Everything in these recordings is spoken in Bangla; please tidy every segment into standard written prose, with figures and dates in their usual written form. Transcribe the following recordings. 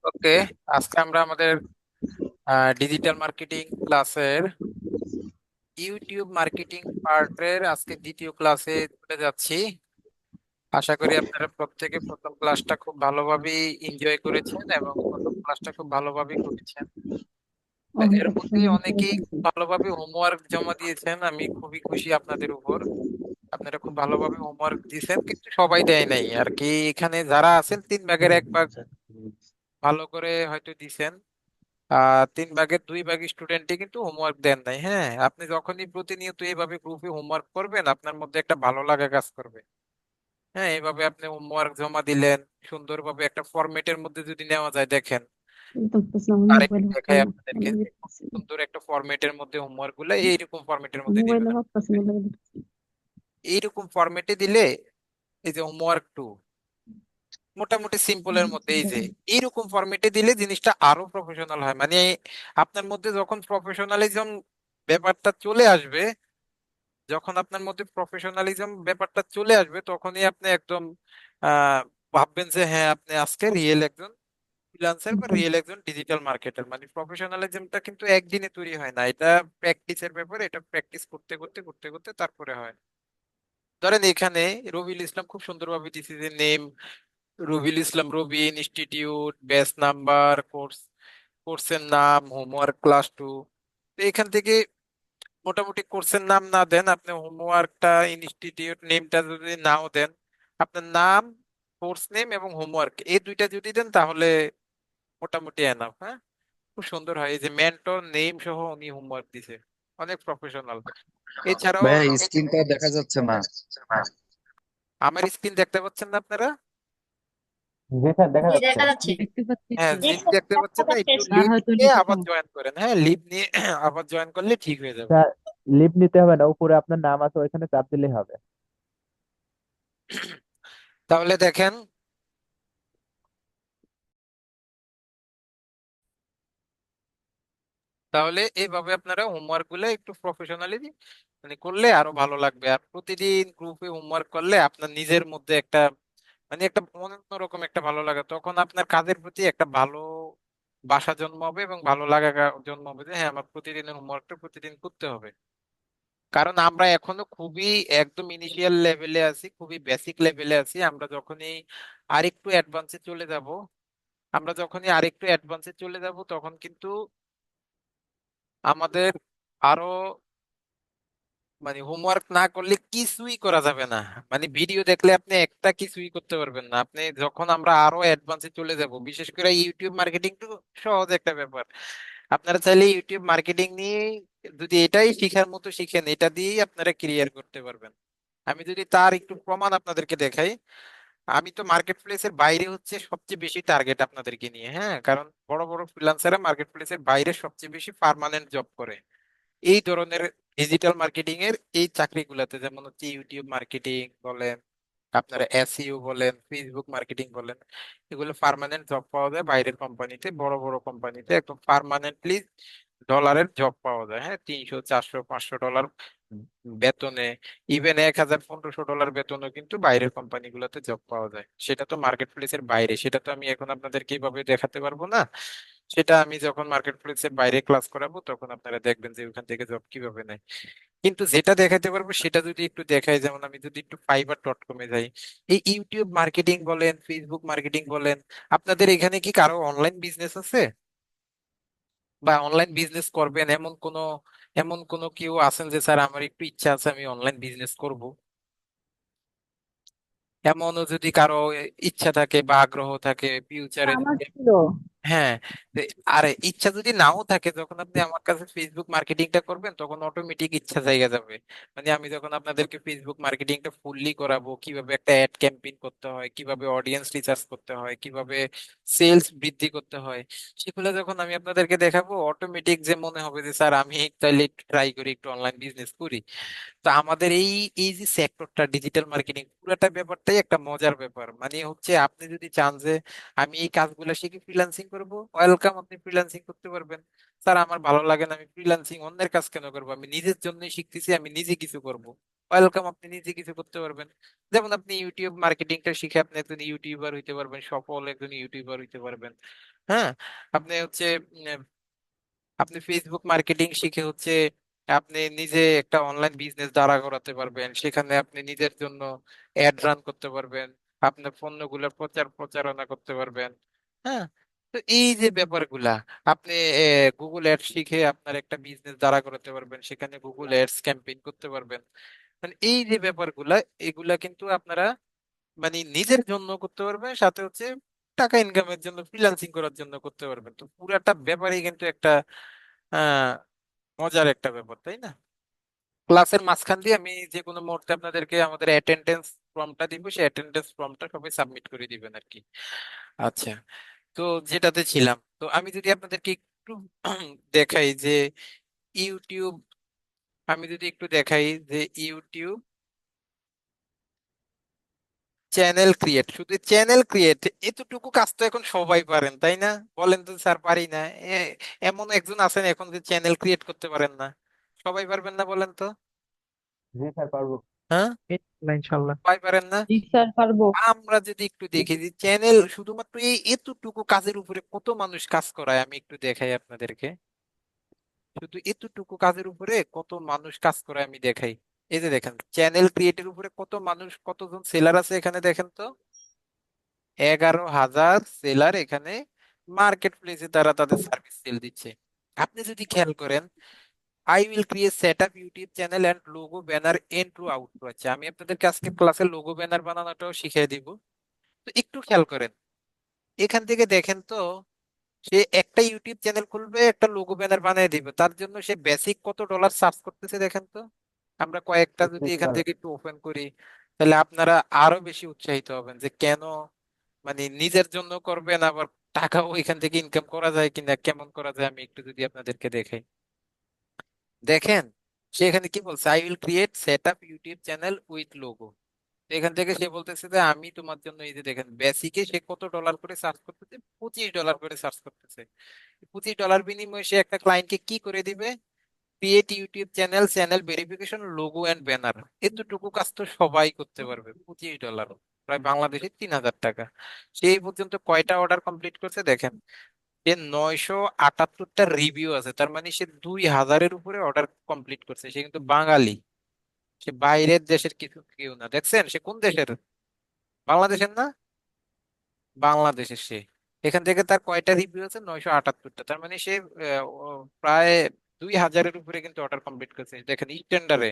ওকে, আজকে আমরা আমাদের ডিজিটাল মার্কেটিং ক্লাসের ইউটিউব মার্কেটিং পার্টের আজকে দ্বিতীয় ক্লাসে চলে যাচ্ছি। আশা করি আপনারা প্রত্যেকে প্রথম ক্লাসটা খুব ভালোভাবে এনজয় করেছেন এবং প্রথম ক্লাসটা খুব ভালোভাবে করেছেন। এর মধ্যে অনেকেই খুব ভালোভাবে হোমওয়ার্ক জমা দিয়েছেন, আমি খুবই খুশি আপনাদের উপর। আপনারা খুব ভালোভাবে হোমওয়ার্ক দিয়েছেন, কিন্তু সবাই দেয় নাই আর কি। এখানে যারা আছেন 3 ভাগের 1 ভাগ ভালো করে হয়তো দিছেন। 3 ভাগের 2 ভাগ স্টুডেন্টই কিন্তু হোমওয়ার্ক দেন নাই। হ্যাঁ, আপনি যখনই প্রতিনিয়ত এইভাবে গ্রুপে হোমওয়ার্ক করবেন আপনার মধ্যে একটা ভালো লাগা কাজ করবে। হ্যাঁ, এইভাবে আপনি হোমওয়ার্ক জমা দিলেন সুন্দরভাবে একটা ফরম্যাটের মধ্যে যদি নেওয়া যায়, দেখেন আরেকটু দেখাই আপনাদেরকে যে খুব সুন্দর একটা ফরম্যাটের মধ্যে হোমওয়ার্ক গুলা এইরকম ফরম্যাটের মধ্যে দিবেন। এইরকম ফরম্যাটে দিলে এই যে হোমওয়ার্ক 2 মোটামুটি সিম্পলের মধ্যে, এই যে এইরকম ফরম্যাটে দিলে জিনিসটা আরো প্রফেশনাল হয়। মানে আপনার মধ্যে যখন প্রফেশনালিজম ব্যাপারটা চলে আসবে, যখন আপনার মধ্যে প্রফেশনালিজম ব্যাপারটা চলে আসবে, তখনই আপনি একদম আহ ভাববেন যে হ্যাঁ, আপনি আজকে রিয়েল একজন ফ্রিল্যান্সার বা রিয়েল একজন ডিজিটাল মার্কেটার। মানে প্রফেশনালিজমটা কিন্তু একদিনে তৈরি হয় না, এটা প্র্যাকটিসের ব্যাপার। এটা প্র্যাকটিস করতে করতে করতে করতে তারপরে হয়। ধরেন এখানে রবিউল ইসলাম খুব সুন্দরভাবে দিছে যে নেম রবিউল ইসলাম, রবি ইনস্টিটিউট, ব্যাচ নাম্বার, কোর্সের নাম, হোমওয়ার্ক ক্লাস 2। তো এখান থেকে মোটামুটি কোর্সের নাম না দেন, আপনি হোমওয়ার্কটা ইনস্টিটিউট নেমটা যদি নাও দেন, আপনার নাম, কোর্স নেম এবং হোমওয়ার্ক এই দুইটা যদি দেন তাহলে মোটামুটি এনাফ। হ্যাঁ, খুব সুন্দর হয়। এই যে মেন্টর নেম সহ উনি হোমওয়ার্ক দিছে, অনেক প্রফেশনাল। এছাড়াও ভাইয়া স্ক্রিনটা দেখা যাচ্ছে না। আমার স্ক্রিন দেখতে পাচ্ছেন না আপনারা? জি স্যার, দেখা জি যাচ্ছে। দেখা যাচ্ছে। হ্যাঁ, জি যদি স্যার, দেখতে দেখা পাচ্ছেন না, যাচ্ছে একটু লিভ স্ক্রিন। নিয়ে আবার জয়েন করেন। হ্যাঁ, লিভ নিয়ে আবার জয়েন করলে ঠিক হয়ে যাবে। স্যার, লিভ নিতে হবে না, উপরে আপনার নাম আছে, ওইখানে চাপ দিলেই হবে। তাহলে দেখেন, তাহলে এইভাবে আপনারা হোমওয়ার্ক গুলো একটু প্রফেশনালি মানে করলে আরো ভালো লাগবে। আর প্রতিদিন গ্রুপে হোমওয়ার্ক করলে আপনার নিজের মধ্যে একটা মানে একটা অন্যরকম একটা ভালো লাগা, তখন আপনার কাজের প্রতি একটা ভালো বাসা জন্মাবে এবং ভালো লাগা জন্মাবে যে হ্যাঁ, আমার প্রতিদিনের হোমওয়ার্কটা প্রতিদিন করতে হবে। কারণ আমরা এখনো খুবই একদম ইনিশিয়াল লেভেলে আছি, খুবই বেসিক লেভেলে আছি। আমরা যখনই আরেকটু অ্যাডভান্সে চলে যাব তখন কিন্তু আমাদের আরো মানে হোমওয়ার্ক না করলে কিছুই করা যাবে না। মানে ভিডিও দেখলে আপনি একটা কিছুই করতে পারবেন না। আপনি যখন আমরা আরো অ্যাডভান্সে চলে যাব, বিশেষ করে ইউটিউব মার্কেটিং তো সহজ একটা ব্যাপার। আপনারা চাইলে ইউটিউব মার্কেটিং নিয়ে যদি এটাই শিখার মতো শিখেন, এটা দিয়েই আপনারা ক্লিয়ার করতে পারবেন। আমি যদি তার একটু প্রমাণ আপনাদেরকে দেখাই, আমি তো মার্কেট প্লেসের বাইরে হচ্ছে সবচেয়ে বেশি টার্গেট আপনাদেরকে নিয়ে। হ্যাঁ, কারণ বড় বড় ফ্রিল্যান্সাররা মার্কেট প্লেসের বাইরে সবচেয়ে বেশি পার্মানেন্ট জব করে এই ধরনের ডিজিটাল মার্কেটিং এর এই চাকরিগুলোতে, যেমন হচ্ছে ইউটিউব মার্কেটিং বলেন, আপনারা এসইও বলেন, ফেসবুক মার্কেটিং বলেন। এগুলো পার্মানেন্ট জব পাওয়া যায় বাইরের কোম্পানিতে, বড় বড় কোম্পানিতে একদম পার্মানেন্টলি ডলারের জব পাওয়া যায়। হ্যাঁ, 300 400 500 ডলার বেতনে, ইভেন 1000 1500 ডলার বেতনও কিন্তু বাইরের কোম্পানিগুলোতে জব পাওয়া যায়। সেটা তো মার্কেট প্লেসের বাইরে, সেটা তো আমি এখন আপনাদেরকে এইভাবে দেখাতে পারবো না। সেটা আমি যখন মার্কেট প্লেসের বাইরে ক্লাস করাবো তখন আপনারা দেখবেন যে ওখান থেকে জব কিভাবে নেয়। কিন্তু যেটা দেখাতে পারবো সেটা যদি একটু দেখাই, যেমন আমি যদি একটু fiverr.com-এ যাই, এই ইউটিউব মার্কেটিং বলেন, ফেসবুক মার্কেটিং বলেন, আপনাদের এখানে কি কারো অনলাইন বিজনেস আছে বা অনলাইন বিজনেস করবেন এমন কোনো কেউ আছেন যে স্যার আমার একটু ইচ্ছা আছে আমি অনলাইন বিজনেস করব? এমনও যদি কারো ইচ্ছা থাকে বা আগ্রহ থাকে ফিউচারে, আমার ছিল। হ্যাঁ, তো আর ইচ্ছা যদি নাও থাকে, যখন আপনি আমার কাছে ফেসবুক মার্কেটিংটা করবেন তখন অটোমেটিক ইচ্ছা জায়গা যাবে। মানে আমি যখন আপনাদেরকে ফেসবুক মার্কেটিংটা ফুললি করাবো, কিভাবে একটা অ্যাড ক্যাম্পেইন করতে হয়, কিভাবে অডিয়েন্স রিসার্চ করতে হয়, কিভাবে সেলস বৃদ্ধি করতে হয়, সেগুলো যখন আমি আপনাদেরকে দেখাবো, অটোমেটিক যে মনে হবে যে স্যার আমি তাইলে ট্রাই করি, একটু অনলাইন বিজনেস করি। তো আমাদের এই এই যে সেক্টরটা ডিজিটাল মার্কেটিং পুরোটা ব্যাপারটাই একটা মজার ব্যাপার। মানে হচ্ছে আপনি যদি চান যে আমি এই কাজগুলো শিখে ফ্রিল্যান্সিং করব, ওয়েলকাম, আপনি ফ্রিল্যান্সিং করতে পারবেন। স্যার আমার ভালো লাগে না, আমি ফ্রিল্যান্সিং অন্যের কাজ কেন করবো, আমি নিজের জন্যই শিখতেছি, আমি নিজে কিছু করব। ওয়েলকাম, আপনি নিজে কিছু করতে পারবেন। যেমন আপনি ইউটিউব মার্কেটিংটা শিখে আপনি একজন ইউটিউবার হইতে পারবেন, সফল একজন ইউটিউবার হইতে পারবেন। হ্যাঁ, আপনি হচ্ছে আপনি ফেসবুক মার্কেটিং শিখে হচ্ছে আপনি নিজে একটা অনলাইন বিজনেস দাঁড়া করাতে পারবেন, সেখানে আপনি নিজের জন্য অ্যাড রান করতে পারবেন, আপনার পণ্যগুলোর প্রচারণা করতে পারবেন। হ্যাঁ, তো এই যে ব্যাপারগুলা, আপনি গুগল অ্যাড শিখে আপনার একটা বিজনেস দাঁড়া করাতে পারবেন, সেখানে গুগল অ্যাডস ক্যাম্পেইন করতে পারবেন। মানে এই যে ব্যাপারগুলা, এগুলা কিন্তু আপনারা মানে নিজের জন্য করতে পারবেন, সাথে হচ্ছে টাকা ইনকামের জন্য, ফ্রিল্যান্সিং করার জন্য করতে পারবেন। তো পুরাটা ব্যাপারই কিন্তু একটা আহ মজার একটা ব্যাপার, তাই না? ক্লাসের মাঝখান দিয়ে আমি যে কোনো মুহূর্তে আপনাদেরকে আমাদের অ্যাটেন্ডেন্স ফর্মটা দিব, সেই অ্যাটেন্ডেন্স ফর্মটা সবাই সাবমিট করে দিবেন আর কি। আচ্ছা, তো যেটাতে ছিলাম, তো আমি যদি আপনাদেরকে একটু দেখাই যে ইউটিউব, আমি যদি একটু দেখাই যে ইউটিউব চ্যানেল ক্রিয়েট, শুধু চ্যানেল ক্রিয়েট এতটুকু কাজ তো এখন সবাই পারেন, তাই না? বলেন তো স্যার, পারি না? এমন একজন আছেন এখন যে চ্যানেল ক্রিয়েট করতে পারেন না? সবাই পারবেন না, বলেন তো? জি স্যার, পারবো। হ্যাঁ, ইনশাল্লাহ ইনশাল্লাহ। সবাই পারেন না? জি স্যার, পারবো। আমরা যদি একটু দেখি যে চ্যানেল শুধুমাত্র এই এতটুকু কাজের উপরে কত মানুষ কাজ করায়, আমি একটু দেখাই আপনাদেরকে। শুধু এতটুকু কাজের উপরে কত মানুষ কাজ করে আমি দেখাই। এই যে দেখেন, চ্যানেল ক্রিয়েটের উপরে কত মানুষ, কতজন সেলার আছে এখানে, দেখেন তো। 11,000 সেলার এখানে মার্কেট প্লেসে তারা তাদের সার্ভিস সেল দিচ্ছে। আপনি যদি খেয়াল করেন, I will create set up YouTube channel and logo banner intro outro. আচ্ছা, আমি আপনাদেরকে আজকে ক্লাসে লোগো ব্যানার বানানোটাও শিখিয়ে দিব। তো একটু খেয়াল করেন, এখান থেকে দেখেন তো, সে একটা ইউটিউব চ্যানেল খুলবে, একটা লোগো ব্যানার বানিয়ে দিবে, তার জন্য সে বেসিক কত ডলার চার্জ করতেছে দেখেন তো। আমরা কয়েকটা যদি এখান স্যার, থেকে একটু ওপেন করি, তাহলে আপনারা আরো বেশি উৎসাহিত হবেন যে কেন মানে নিজের জন্য করবেন, আবার টাকাও এখান থেকে ইনকাম করা যায় কিনা, কেমন করা যায়, আমি একটু যদি আপনাদেরকে দেখাই। দেখেন, সে এখানে কি বলছে, I will create set up YouTube channel with logo. এখান থেকে সে বলতেছে যে আমি তোমার জন্য, এই যে দেখেন বেসিকে সে কত ডলার করে চার্জ করতেছে, $25 করে চার্জ করতেছে। $25 বিনিময়ে সে একটা ক্লায়েন্টকে কি করে দিবে, create YouTube channel, channel verification, logo and banner. এতটুকু কাজ তো সবাই করতে পারবে, $25, প্রায় বাংলাদেশে 3,000 টাকা। সেই পর্যন্ত কয়টা অর্ডার কমপ্লিট করছে দেখেন, যে 978টা রিভিউ আছে, তার মানে সে 2,000-এর উপরে অর্ডার কমপ্লিট করছে। সে কিন্তু বাঙালি, সে বাইরের দেশের কিছু কেউ না। দেখছেন সে কোন দেশের? বাংলাদেশের না, বাংলাদেশের সে। এখান থেকে তার কয়টা রিভিউ আছে? 978টা। তার মানে সে প্রায় 2,000-এর উপরে কিন্তু অর্ডার কমপ্লিট করছে। দেখেন স্ট্যান্ডার্ডে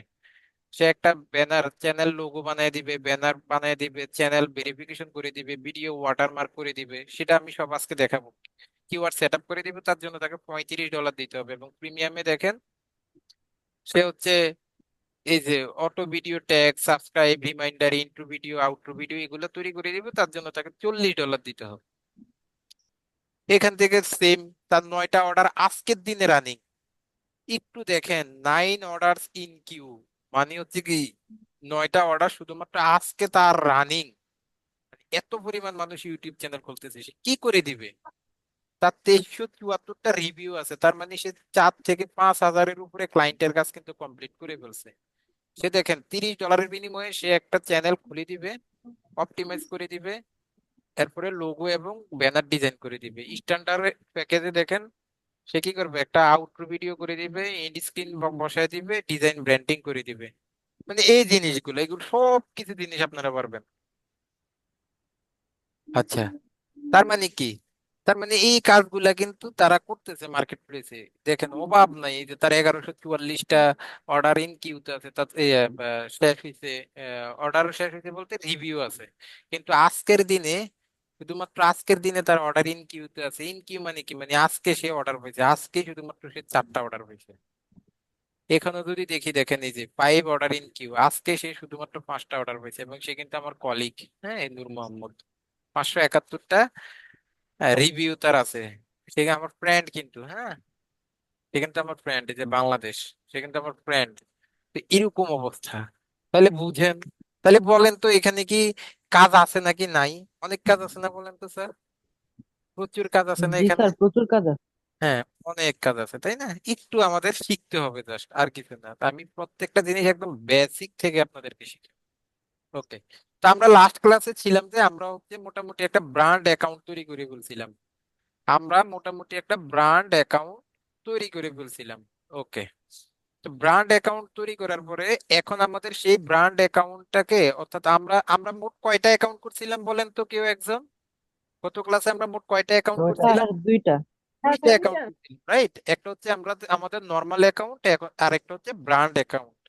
সে একটা ব্যানার, চ্যানেল লোগো বানিয়ে দিবে, ব্যানার বানিয়ে দিবে, চ্যানেল ভেরিফিকেশন করে দিবে, ভিডিও ওয়াটারমার্ক করে দিবে, সেটা আমি সব আজকে দেখাবো। কিওয়ার্ড সেট আপ করে দিবে, তার জন্য তাকে $35 দিতে হবে। এবং প্রিমিয়ামে দেখেন, সে হচ্ছে এই যে auto video tag, subscribe, reminder, intro video, outro video এগুলো তৈরি করে দিবে, তার জন্য তাকে $40 দিতে হবে। এখান থেকে সেম, তার 9টা অর্ডার আজকের দিনে রানিং। একটু দেখেন, 9 অর্ডার ইন কিউ, মানে হচ্ছে কি 9টা অর্ডার শুধুমাত্র আজকে তার রানিং। এত পরিমাণ মানুষ ইউটিউব চ্যানেল খুলতেছে, সে কি করে দিবে? তার 2374টা রিভিউ আছে, তার মানে সে 4 থেকে 5 হাজারের উপরে ক্লায়েন্টের কাজ কিন্তু কমপ্লিট করে ফেলছে। সে দেখেন, $30 বিনিময়ে সে একটা চ্যানেল খুলে দিবে, অপটিমাইজ করে দিবে, এরপরে লোগো এবং ব্যানার ডিজাইন করে দিবে। স্ট্যান্ডার্ড প্যাকেজে দেখেন সে কি করবে, একটা আউটরো ভিডিও করে দিবে, এন্ড স্ক্রিন বসায় দিবে, ডিজাইন ব্র্যান্ডিং করে দিবে। মানে এই জিনিসগুলো, এগুলো সব কিছু জিনিস আপনারা পারবেন। আচ্ছা, তার মানে কি, তার মানে এই কাজগুলা কিন্তু তারা করতেছে মার্কেট প্লেসে। দেখেন অভাব নাই, এই যে তার 1144টা অর্ডার ইন কিউতে আছে, তার শেষ হয়েছে, অর্ডার শেষ হয়েছে বলতে রিভিউ আছে। কিন্তু আজকের দিনে, শুধুমাত্র আজকের দিনে তার অর্ডার ইন কিউতে আছে। ইন কিউ মানে কি, মানে আজকে সে অর্ডার হয়েছে, আজকে শুধুমাত্র সে 4টা অর্ডার হয়েছে। এখানে যদি দেখি, দেখেন এই যে 5 অর্ডার ইন কিউ, আজকে সে শুধুমাত্র 5টা অর্ডার হয়েছে, এবং সে কিন্তু আমার কলিগ। হ্যাঁ, এই নূর মোহাম্মদ। 571টা রিভিউ তার আছে। সে আমার ফ্রেন্ড কিন্তু, হ্যাঁ, সে কিন্তু আমার ফ্রেন্ড, এই যে বাংলাদেশ, সে কিন্তু আমার ফ্রেন্ড। তো এরকম অবস্থা, তাহলে বুঝেন। তাহলে বলেন তো এখানে কি কাজ আছে নাকি নাই? অনেক কাজ আছে না, বলেন তো স্যার? প্রচুর কাজ আছে না জি এখানে? স্যার, প্রচুর কাজ আছে। হ্যাঁ, অনেক কাজ আছে তাই না, একটু আমাদের শিখতে হবে জাস্ট, আর কিছু না। তো আমি প্রত্যেকটা জিনিস একদম বেসিক থেকে আপনাদেরকে শিখাই। ওকে। তো আমরা লাস্ট ক্লাসে ছিলাম যে আমরা হচ্ছে মোটামুটি একটা ব্র্যান্ড অ্যাকাউন্ট তৈরি করে ফেলছিলাম। আমরা মোটামুটি একটা ব্র্যান্ড অ্যাকাউন্ট তৈরি করে ফেলছিলাম। ওকে। তো ব্র্যান্ড অ্যাকাউন্ট তৈরি করার পরে এখন আমাদের সেই ব্র্যান্ড অ্যাকাউন্টটাকে, অর্থাৎ আমরা আমরা মোট কয়টা অ্যাকাউন্ট করছিলাম বলেন তো কেউ একজন? গত ক্লাসে আমরা মোট কয়টা অ্যাকাউন্ট ওইটা স্যার করছিলাম? দুইটা। দুইটা অ্যাকাউন্ট করছিলাম, রাইট? একটা হচ্ছে আমরা আমাদের নর্মাল অ্যাকাউন্ট, আর একটা হচ্ছে ব্র্যান্ড অ্যাকাউন্ট।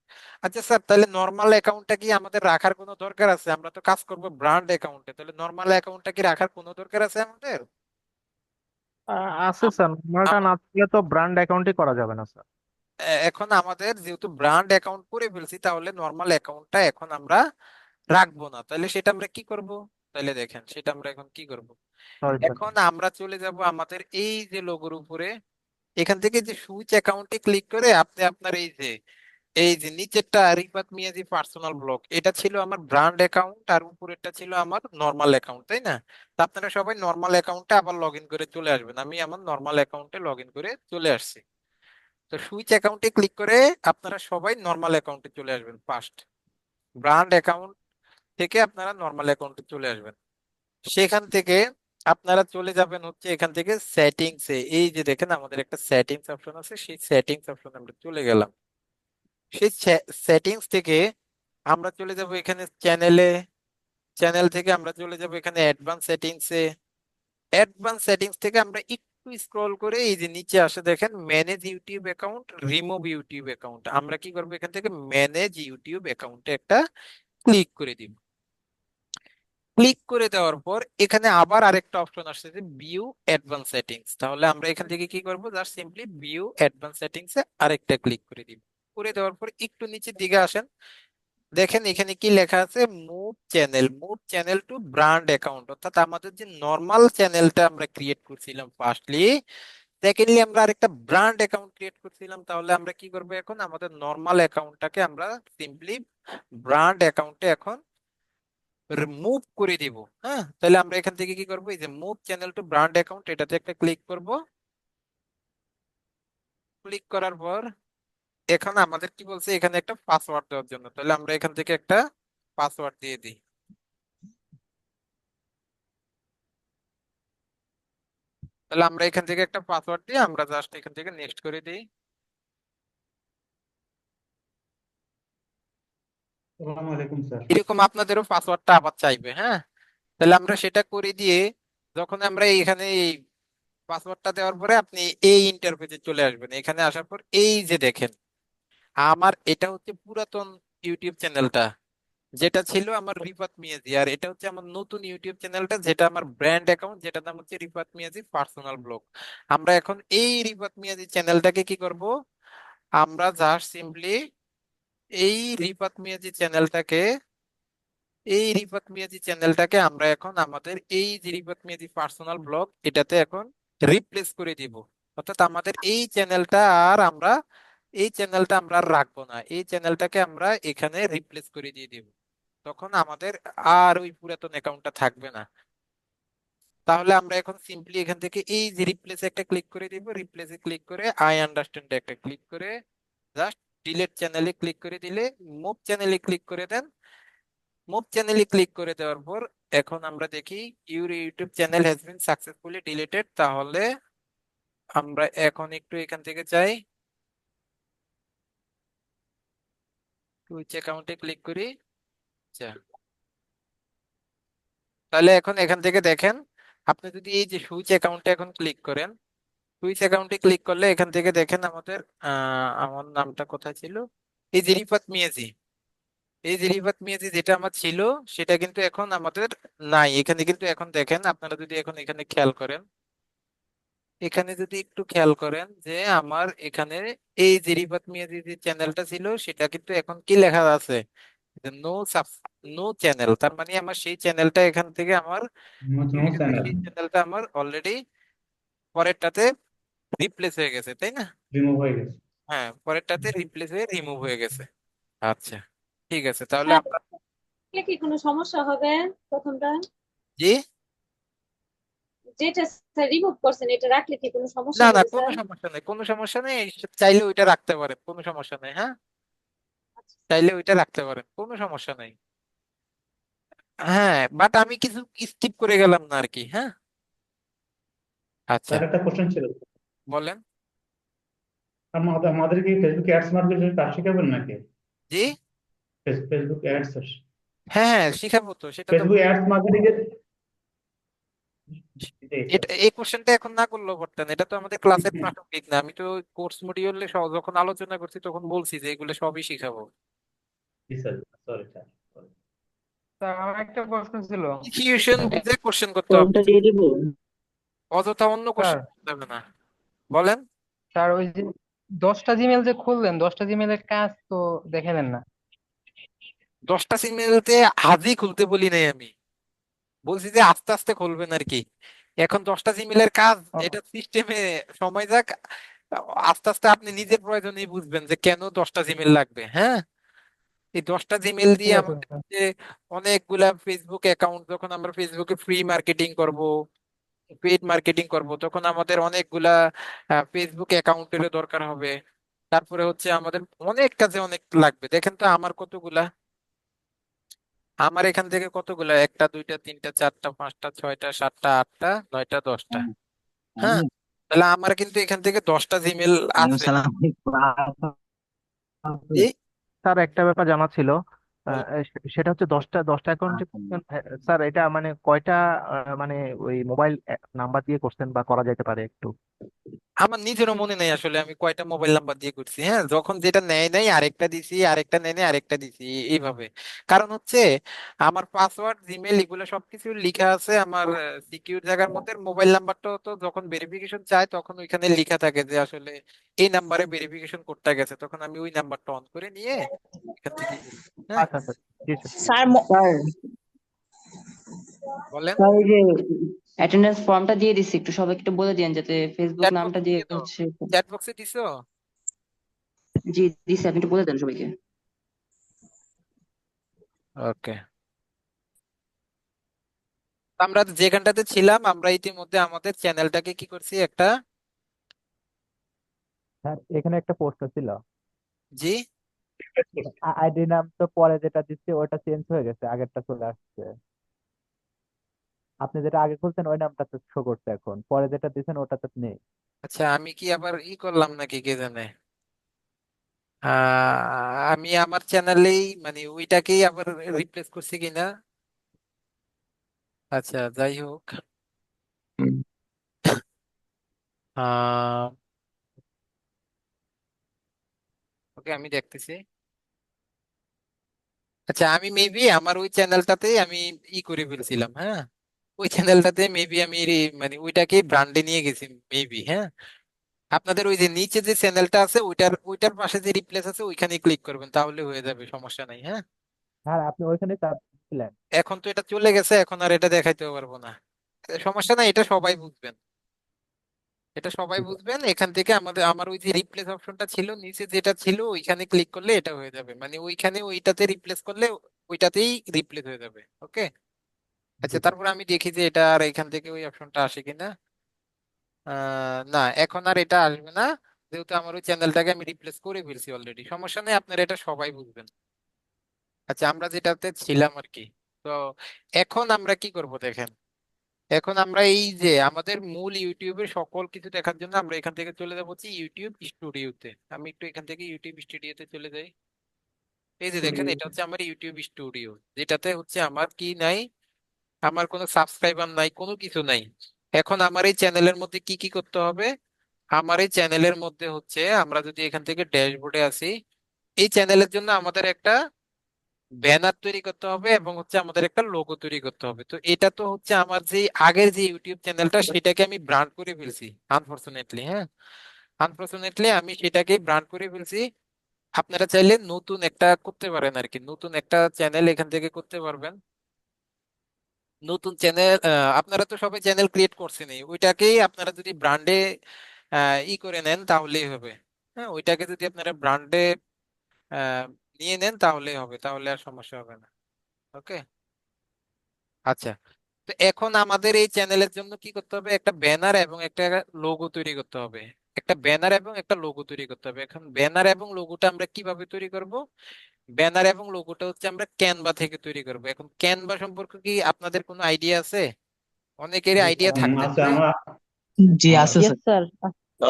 আচ্ছা স্যার, তাহলে নর্মাল অ্যাকাউন্টটা কি আমাদের রাখার কোনো দরকার আছে? আমরা তো কাজ করব ব্র্যান্ড অ্যাকাউন্টে, তাহলে নর্মাল অ্যাকাউন্টটা কি রাখার কোনো দরকার আছে আমাদের? আছে আম- স্যার, নর্মালটা আম- না থাকলে তো ব্র্যান্ড অ্যাকাউন্টই করা যাবে না স্যার। এখন আমাদের যেহেতু ব্র্যান্ড অ্যাকাউন্ট করে ফেলছি, তাহলে নর্মাল অ্যাকাউন্টটা এখন আমরা রাখবো না। তাহলে সেটা আমরা কি করব? তাহলে দেখেন সেটা আমরা এখন কি করব। Sorry sir. এখন আমরা চলে যাব আমাদের এই যে লোগোর উপরে, এখান থেকে যে সুইচ অ্যাকাউন্টে ক্লিক করে আপনি আপনার এই যে নিচেরটা রিফাত মিয়াজি পার্সোনাল ব্লগ, এটা ছিল আমার ব্র্যান্ড অ্যাকাউন্ট, আর উপরেরটা ছিল আমার নর্মাল অ্যাকাউন্ট, তাই না? তো আপনারা সবাই নর্মাল অ্যাকাউন্টে আবার লগ ইন করে চলে আসবেন। আমি আমার নর্মাল অ্যাকাউন্টে লগ ইন করে চলে আসছি। তো সুইচ অ্যাকাউন্টে ক্লিক করে আপনারা সবাই নর্মাল অ্যাকাউন্টে চলে আসবেন। ফার্স্ট ব্র্যান্ড অ্যাকাউন্ট থেকে আপনারা নর্মাল অ্যাকাউন্টে চলে আসবেন। সেখান থেকে আপনারা চলে যাবেন হচ্ছে এখান থেকে সেটিংস এ, এই যে দেখেন আমাদের একটা সেটিংস অপশন আছে, সেই সেটিংস অপশনে আমরা চলে গেলাম। সেই সেটিংস থেকে আমরা চলে যাব এখানে চ্যানেলে, চ্যানেল থেকে আমরা চলে যাব এখানে অ্যাডভান্স সেটিংস এ। অ্যাডভান্স সেটিংস থেকে আমরা একটু স্ক্রল করে এই যে নিচে আসে দেখেন manage YouTube account, remove YouTube account, আমরা কি করবো এখান থেকে ম্যানেজ ইউটিউব অ্যাকাউন্টে একটা ক্লিক করে দিব। ক্লিক করে দেওয়ার পর এখানে আবার আরেকটা অপশন আসছে যে ভিউ অ্যাডভান্স সেটিংস, তাহলে আমরা এখান থেকে কি করব, just simply view advance settings এ আরেকটা ক্লিক করে দিব। করে দেওয়ার পর একটু নিচের দিকে আসেন, দেখেন এখানে কি লেখা আছে, move channel to brand account, অর্থাৎ আমাদের যে নর্মাল চ্যানেলটা আমরা ক্রিয়েট করছিলাম ফার্স্টলি, সেকেন্ডলি আমরা আরেকটা ব্র্যান্ড অ্যাকাউন্ট ক্রিয়েট করছিলাম। তাহলে আমরা কি করব, এখন আমাদের নর্মাল অ্যাকাউন্টটাকে আমরা সিম্পলি ব্র্যান্ড অ্যাকাউন্টে এখন মুভ করে দিব। হ্যাঁ, তাহলে আমরা এখান থেকে কি করব, এই যে move channel to brand account, এটাতে একটা ক্লিক করব। ক্লিক করার পর এখন আমাদের কি বলছে, এখানে একটা পাসওয়ার্ড দেওয়ার জন্য, তাহলে আমরা এখান থেকে একটা পাসওয়ার্ড দিয়ে দিই। তাহলে আমরা এখান থেকে একটা পাসওয়ার্ড দিয়ে আমরা জাস্ট এখান থেকে নেক্সট করে দিই। আসসালামু আলাইকুম স্যার। এরকম আপনাদেরও পাসওয়ার্ডটা আবার চাইবে, হ্যাঁ? তাহলে আমরা সেটা করে দিয়ে যখন আমরা এখানে এই পাসওয়ার্ডটা দেওয়ার পরে আপনি এই ইন্টারফেসে চলে আসবেন। এখানে আসার পর এই যে দেখেন আমার এটা হচ্ছে পুরাতন ইউটিউব চ্যানেলটা, যেটা ছিল আমার রিফাত মিয়াজি, আর এটা হচ্ছে আমার নতুন ইউটিউব চ্যানেলটা যেটা আমার ব্র্যান্ড অ্যাকাউন্ট, যেটার নাম হচ্ছে রিফাত মিয়াজি পার্সোনাল ব্লগ। আমরা এখন এই রিফাত মিয়াজি চ্যানেলটাকে কি করব, আমরা জাস্ট সিম্পলি এই রিফাত মিয়াজি চ্যানেলটাকে আমরা এখন আমাদের এই যে রিফাত মিয়াজি পার্সোনাল ব্লগ এটাতে এখন রিপ্লেস করে দিব। অর্থাৎ আমাদের এই চ্যানেলটা আমরা আর রাখবো না, এই চ্যানেলটাকে আমরা এখানে রিপ্লেস করে দিয়ে দিব। তখন আমাদের আর ওই পুরাতন অ্যাকাউন্টটা থাকবে না। তাহলে আমরা এখন সিম্পলি এখান থেকে এই যে রিপ্লেসে একটা ক্লিক করে দিব, রিপ্লেসে ক্লিক করে আই আন্ডারস্ট্যান্ড একটা ক্লিক করে জাস্ট ডিলিট চ্যানেলে ক্লিক করে দিলে, মুভ চ্যানেলে ক্লিক করে দেন। মুভ চ্যানেলে ক্লিক করে দেওয়ার পর এখন আমরা দেখি your YouTube channel has been successfully deleted. তাহলে আমরা এখন একটু এখান থেকে যাই, টুইচ অ্যাকাউন্টে ক্লিক করি। আচ্ছা, তাহলে এখন এখান থেকে দেখেন আপনি যদি এই যে সুইচ অ্যাকাউন্টে এখন ক্লিক করেন, সুইচ অ্যাকাউন্টে ক্লিক করলে এখান থেকে দেখেন আমাদের আমার নামটা কোথায় ছিল, এই যে রিফাত মিয়াজি, এই যে রিফাত মিয়াজি যেটা আমার ছিল সেটা কিন্তু এখন আমাদের নাই এখানে। কিন্তু এখন দেখেন আপনারা যদি এখন এখানে খেয়াল করেন, এখানে যদি একটু খেয়াল করেন যে আমার এখানে এই যে রিফাত মিয়াজি যে চ্যানেলটা ছিল সেটা কিন্তু এখন কি লেখা আছে, নো সাব, নো চ্যানেল। তার মানে আমার সেই চ্যানেলটা এখান থেকে আমার নো নো ইউটিউবে চ্যানেল সেই চ্যানেলটা আমার অলরেডি পরেরটাতে রিপ্লেস হয়ে গেছে, তাই না? রিমুভ হয়ে গেছে। হ্যাঁ, পরেরটাতে রিপ্লেস হয়ে রিমুভ হয়ে গেছে। আচ্ছা, ঠিক আছে তাহলে স্যার আমরা কি কোনো সমস্যা হবে প্রথমটা? জি যেটা স্যার রিমুভ করছেন এটা রাখলে কি কোনো সমস্যা না না, হবে কোনো স্যার? সমস্যা নেই, কোনো সমস্যা নেই, চাইলে ওইটা রাখতে পারেন, কোনো সমস্যা নেই। হ্যাঁ, আচ্ছা, চাইলে ওইটা রাখতে পারেন, কোনো সমস্যা নেই। হ্যাঁ, বাট আমি কিছু স্কিপ করে গেলাম না আর কি। হ্যাঁ, আচ্ছা, স্যার একটা কোশ্চেন ছিল। বলেন। আমাদের কি ফেসবুক অ্যাডস মার্কেটের কাজ শিখাবেন নাকি? জি, ফেসবুক অ্যাডস, হ্যাঁ হ্যাঁ, শিখাবো তো, সেটা তো ফেসবুক অ্যাডস মার্কেটিং এর জি স্যার। এটা, এই কোশ্চেনটা এখন না করলেও পারতেন, এটা তো আমাদের ক্লাসের প্রাসঙ্গিক না। আমি তো কোর্স মডিউলে যখন আলোচনা করছি তখন বলছি যে এগুলো সবই শিখাবো। জি স্যার, সরি স্যার। স্যার আমার একটা প্রশ্ন ছিল। সিচুয়েশন বুঝে কোশ্চেন করতে হবে, ফর্মটা দিয়ে দিব। অযথা অন্য স্যার কোশ্চেন করতে হবে না। বলেন। স্যার ওই যে 10টা জিমেল যে খুললেন, 10টা জিমেলের কাজ তো দেখালেন না। 10টা সিমেলতে আজই খুলতে বলি নাই আমি, বলছি যে আস্তে আস্তে খুলবেন আর কি। এখন 10টা জিমেলের কাজ, ও, এটা সিস্টেমে সময় যাক, আস্তে আস্তে আপনি নিজের প্রয়োজনেই বুঝবেন যে কেন 10টা জিমেল লাগবে। হ্যাঁ, এই 10টা জিমেল ঠিক দিয়ে আছে আমাদের স্যার। যে অনেকগুলা ফেসবুক অ্যাকাউন্ট, যখন আমরা ফেসবুকে ফ্রি মার্কেটিং করব, পেইড মার্কেটিং করব, তখন আমাদের অনেকগুলা ফেসবুক অ্যাকাউন্টের দরকার হবে। তারপরে হচ্ছে আমাদের অনেক কাজে অনেক লাগবে। দেখেন তো আমার কতগুলা, আমার এখান থেকে কতগুলা, একটা দুইটা তিনটা চারটা পাঁচটা ছয়টা সাতটা আটটা নয়টা 10টা। হ্যাঁ, তাহলে আমার কিন্তু এখান থেকে 10টা জিমেল আছে। সালাম জি, স্যার একটা ব্যাপার জানা ছিল, বলেন। সেটা হচ্ছে দশটা দশটা অ্যাকাউন্ট যে করছেন, স্যার এটা মানে কয়টা, মানে ওই মোবাইল নাম্বার দিয়ে করছেন বা করা যেতে পারে একটু? আমার নিজেরও মনে নেই আসলে আমি কয়টা মোবাইল নাম্বার দিয়ে করছি। হ্যাঁ, যখন যেটা নেয় নাই আরেকটা দিছি, আরেকটা নেয় নাই আরেকটা দিছি, এইভাবে। কারণ হচ্ছে আমার পাসওয়ার্ড, জিমেল, এগুলো সবকিছু লিখা আছে আমার সিকিউর জায়গার মধ্যে। মোবাইল নাম্বারটা তো যখন ভেরিফিকেশন চায় তখন ওইখানে লেখা থাকে যে আসলে এই নাম্বারে ভেরিফিকেশন করতে গেছে, তখন আমি ওই নাম্বারটা অন করে নিয়ে এখান থেকে করি। হ্যাঁ, আচ্ছা স্যার, জি স্যার। স্যার স্যার, বলেন। স্যার ওই যে অ্যাটেন্ডেন্স ফর্মটা দিয়ে দিচ্ছি, একটু সবাইকে একটু বলে দিন যাতে ফেসবুক চ্যাট নামটা বক্সে দিয়ে দিয়ে দাও, হচ্ছে। চ্যাট বক্সে দিছো। জি দিচ্ছি, আপনি একটু বলে দেন সবাইকে। ওকে, আমরা যেখানটাতে ছিলাম, আমরা ইতিমধ্যে আমাদের চ্যানেলটাকে কি করছি একটা। হ্যাঁ, এখানে একটা প্রশ্ন ছিল। জি, আইডি নাম তো পরে যেটা দিচ্ছে ওটা চেঞ্জ হয়ে গেছে, আগেরটা চলে আসছে। আপনি যেটা আগে খুলছেন ওই নামটা তো শো করছে, এখন পরে যেটা দিচ্ছেন ওটা তো নেই। আচ্ছা, আমি কি আবার করলাম নাকি কে জানে। আমি আমার চ্যানেলেই মানে ওইটাকেই আবার রিপ্লেস করছি কিনা। আচ্ছা, যাই হোক। ওকে, আমি দেখতেছি। আচ্ছা, আমি মেবি আমার ওই চ্যানেলটাতে আমি করে ফেলছিলাম। হ্যাঁ, ওই চ্যানেলটাতে মেবি আমি মানে ওইটাকে ব্র্যান্ডে নিয়ে গেছি মেবি। হ্যাঁ, আপনাদের ওই যে নিচে যে চ্যানেলটা আছে ওইটার ওইটার পাশে যে রিপ্লেস আছে ওইখানে ক্লিক করবেন, তাহলে হয়ে যাবে, সমস্যা নাই। হ্যাঁ, হ্যাঁ, আপনি ওইখানে চাপ দিলেন। এখন তো এটা চলে গেছে, এখন আর এটা দেখাইতে পারবো না। সমস্যা নাই, এটা সবাই বুঝবেন, এটা সবাই ঠিক আছে। বুঝবেন। এখান থেকে আমার ওই যে রিপ্লেস অপশনটা ছিল নিচে যেটা ছিল ওইখানে ক্লিক করলে এটা হয়ে যাবে, মানে ওইখানে ওইটাতে রিপ্লেস করলে ওইটাতেই রিপ্লেস হয়ে যাবে। ওকে, আচ্ছা, ঠিক আছে। তারপরে আমি দেখি যে এটা আর এখান থেকে ওই অপশনটা আসে কিনা। না, এখন আর এটা আসবে না, যেহেতু আমার ওই চ্যানেলটাকে আমি রিপ্লেস করে ফেলছি অলরেডি। সমস্যা নেই, আপনারা এটা সবাই বুঝবেন। আচ্ছা, আমরা যেটাতে ছিলাম আর কি। তো এখন আমরা কি করব দেখেন। এখন আমরা এই যে আমাদের মূল ইউটিউবের সকল কিছু দেখার জন্য আমরা এখান থেকে চলে যাবো হচ্ছে ইউটিউব স্টুডিওতে। আমি একটু এখান থেকে ইউটিউব স্টুডিওতে চলে যাই। এই যে দেখেন, এটা হচ্ছে আমার ইউটিউব স্টুডিও, যেটাতে হচ্ছে আমার কি নাই, আমার কোনো সাবস্ক্রাইবার নাই, কোনো কিছু নাই। এখন আমার এই চ্যানেলের মধ্যে কি কি করতে হবে। আমার এই চ্যানেলের মধ্যে হচ্ছে আমরা যদি এখান থেকে ড্যাশবোর্ডে আসি, এই চ্যানেলের জন্য আমাদের একটা ব্যানার তৈরি করতে হবে এবং হচ্ছে আমাদের একটা লোগো তৈরি করতে হবে। তো এটা তো হচ্ছে আমার যে আগের যে ইউটিউব চ্যানেলটা সেটাকে আমি ব্র্যান্ড করে ফেলছি আনফরচুনেটলি। হ্যাঁ, আনফরচুনেটলি আমি সেটাকে ব্র্যান্ড করে ফেলছি। আপনারা চাইলে নতুন একটা করতে পারেন আর কি, নতুন একটা চ্যানেল এখান থেকে করতে পারবেন। নতুন চ্যানেল, আপনারা তো সবাই চ্যানেল ক্রিয়েট করছেনই, ওইটাকেই আপনারা যদি ব্র্যান্ডে করে নেন তাহলেই হবে। হ্যাঁ, ওইটাকে যদি আপনারা ব্র্যান্ডে নিয়ে নেন তাহলেই হবে, তাহলে আর সমস্যা হবে না। ওকে, আচ্ছা, তো এখন আমাদের এই চ্যানেলের জন্য কি করতে হবে, একটা ব্যানার এবং একটা লোগো তৈরি করতে হবে। একটা ব্যানার এবং একটা লোগো তৈরি করতে হবে। এখন ব্যানার এবং লোগোটা আমরা কিভাবে তৈরি করব? ব্যানার এবং লোগোটা হচ্ছে আমরা ক্যানভা থেকে তৈরি করব। এখন ক্যানভা সম্পর্কে কি আপনাদের কোনো আইডিয়া আছে? অনেকেরই আইডিয়া থাকতে আছে পারে, আমরা জি আমরা আছে ইয়েস স্যার।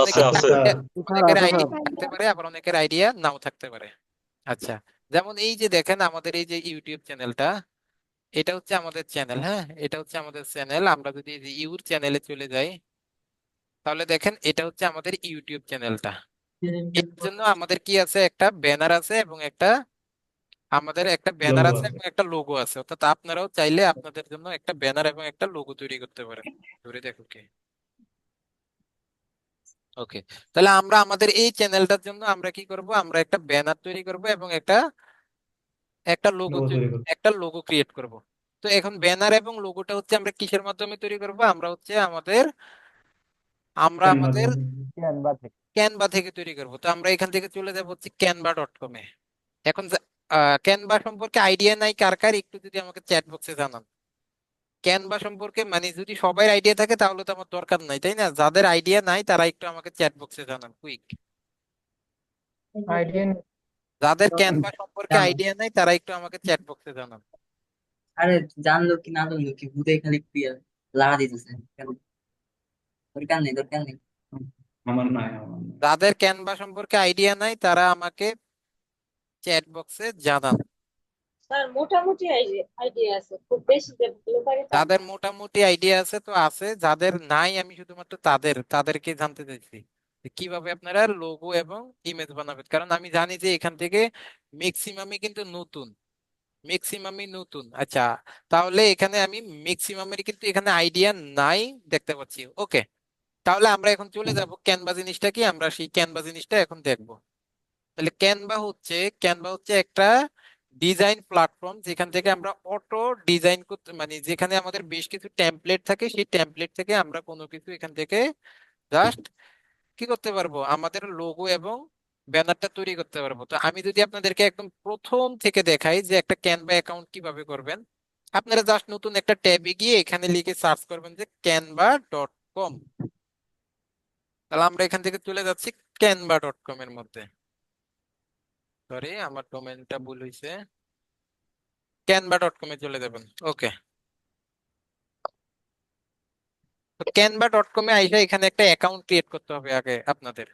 আছে অনেকের আছে স্যার অনেকের আইডিয়া থাকতে পারে, আবার অনেকের আইডিয়া নাও থাকতে পারে। আচ্ছা, যেমন এই যে দেখেন আমাদের এই যে ইউটিউব চ্যানেলটা, এটা হচ্ছে আমাদের চ্যানেল। হ্যাঁ, এটা হচ্ছে আমাদের চ্যানেল। আমরা যদি এই যে ইউর চ্যানেলে চলে যাই, তাহলে দেখেন এটা হচ্ছে আমাদের ইউটিউব চ্যানেলটা। এর জন্য আমাদের কি আছে, একটা ব্যানার আছে এবং একটা ব্যানার লোগো আছে আছে। এবং একটা লোগো আছে। অর্থাৎ আপনারাও চাইলে আপনাদের জন্য একটা ব্যানার এবং একটা লোগো তৈরি করতে পারেন। ধরে দেখো কে। ওকে, তাহলে আমরা আমাদের এই চ্যানেলটার জন্য আমরা কি করব, আমরা একটা ব্যানার তৈরি করব এবং একটা একটা লোগো লোগো তৈরি করতে একটা লোগো ক্রিয়েট করব। তো এখন ব্যানার এবং লোগোটা হচ্ছে আমরা কিসের মাধ্যমে তৈরি করব? আমরা হচ্ছে আমরা ক্যানভা আমাদের ক্যানভা থেকে। ক্যানভা থেকে তৈরি করব। তো আমরা এখান থেকে চলে যাব হচ্ছে canva.com এ। এখন ক্যানভা সম্পর্কে আইডিয়া নাই কার কার, একটু যদি আমাকে চ্যাট বক্সে জানান। ক্যানভা সম্পর্কে মানে যদি সবার আইডিয়া থাকে তাহলে তো আমার দরকার নাই, তাই না? যাদের আইডিয়া নাই তারা একটু আমাকে চ্যাট বক্সে জানান কুইক। আইডিয়া যাদের ক্যানভা সম্পর্কে আইডিয়া নাই তারা একটু আমাকে চ্যাট বক্সে জানান। আরে জানলো কি না জানলো কি বুঝে খালি লাগা দিতেছে কেন? দরকার নেই দরকার নেই। আমার নাই। যাদের ক্যানভা সম্পর্কে আইডিয়া নাই তারা আমাকে চ্যাট বক্সে জানান। স্যার মোটামুটি আইডিয়া আছে, খুব বেশি যে ভালো পারি তা না। যাদের মোটামুটি আইডিয়া আছে তো আছে, যাদের নাই আমি শুধুমাত্র তাদেরকে জানতে চাইছি যে কিভাবে আপনারা লোগো এবং ইমেজ বানাবেন। কারণ আমি জানি যে এখান থেকে ম্যাক্সিমামই কিন্তু নতুন, ম্যাক্সিমামই নতুন। আচ্ছা, তাহলে এখানে আমি ম্যাক্সিমামের কিন্তু এখানে আইডিয়া নাই দেখতে পাচ্ছি। ওকে, তাহলে আমরা এখন চলে যাব ক্যানভা জিনিসটা কি, আমরা সেই ক্যানভা জিনিসটা এখন দেখব। তাহলে ক্যানভা হচ্ছে একটা ডিজাইন প্ল্যাটফর্ম যেখান থেকে আমরা অটো ডিজাইন করতে, মানে যেখানে আমাদের বেশ কিছু টেমপ্লেট থাকে, সেই টেমপ্লেট থেকে আমরা কোনো কিছু এখান থেকে জাস্ট কি করতে পারবো, আমাদের লোগো এবং ব্যানারটা তৈরি করতে পারবো। তো আমি যদি আপনাদেরকে একদম প্রথম থেকে দেখাই যে একটা ক্যানভা অ্যাকাউন্ট কিভাবে করবেন, আপনারা জাস্ট নতুন একটা ট্যাবে গিয়ে এখানে লিখে সার্চ করবেন যে canva.com। তাহলে আমরা এখান থেকে চলে যাচ্ছি canva.com এর মধ্যে। সরি, আমার ডোমেনটা ভুল হয়েছে। canva.com এ চলে যাবেন। ওকে, তো canva.com এ আইসা এখানে একটা অ্যাকাউন্ট ক্রিয়েট করতে হবে আগে আপনাদের।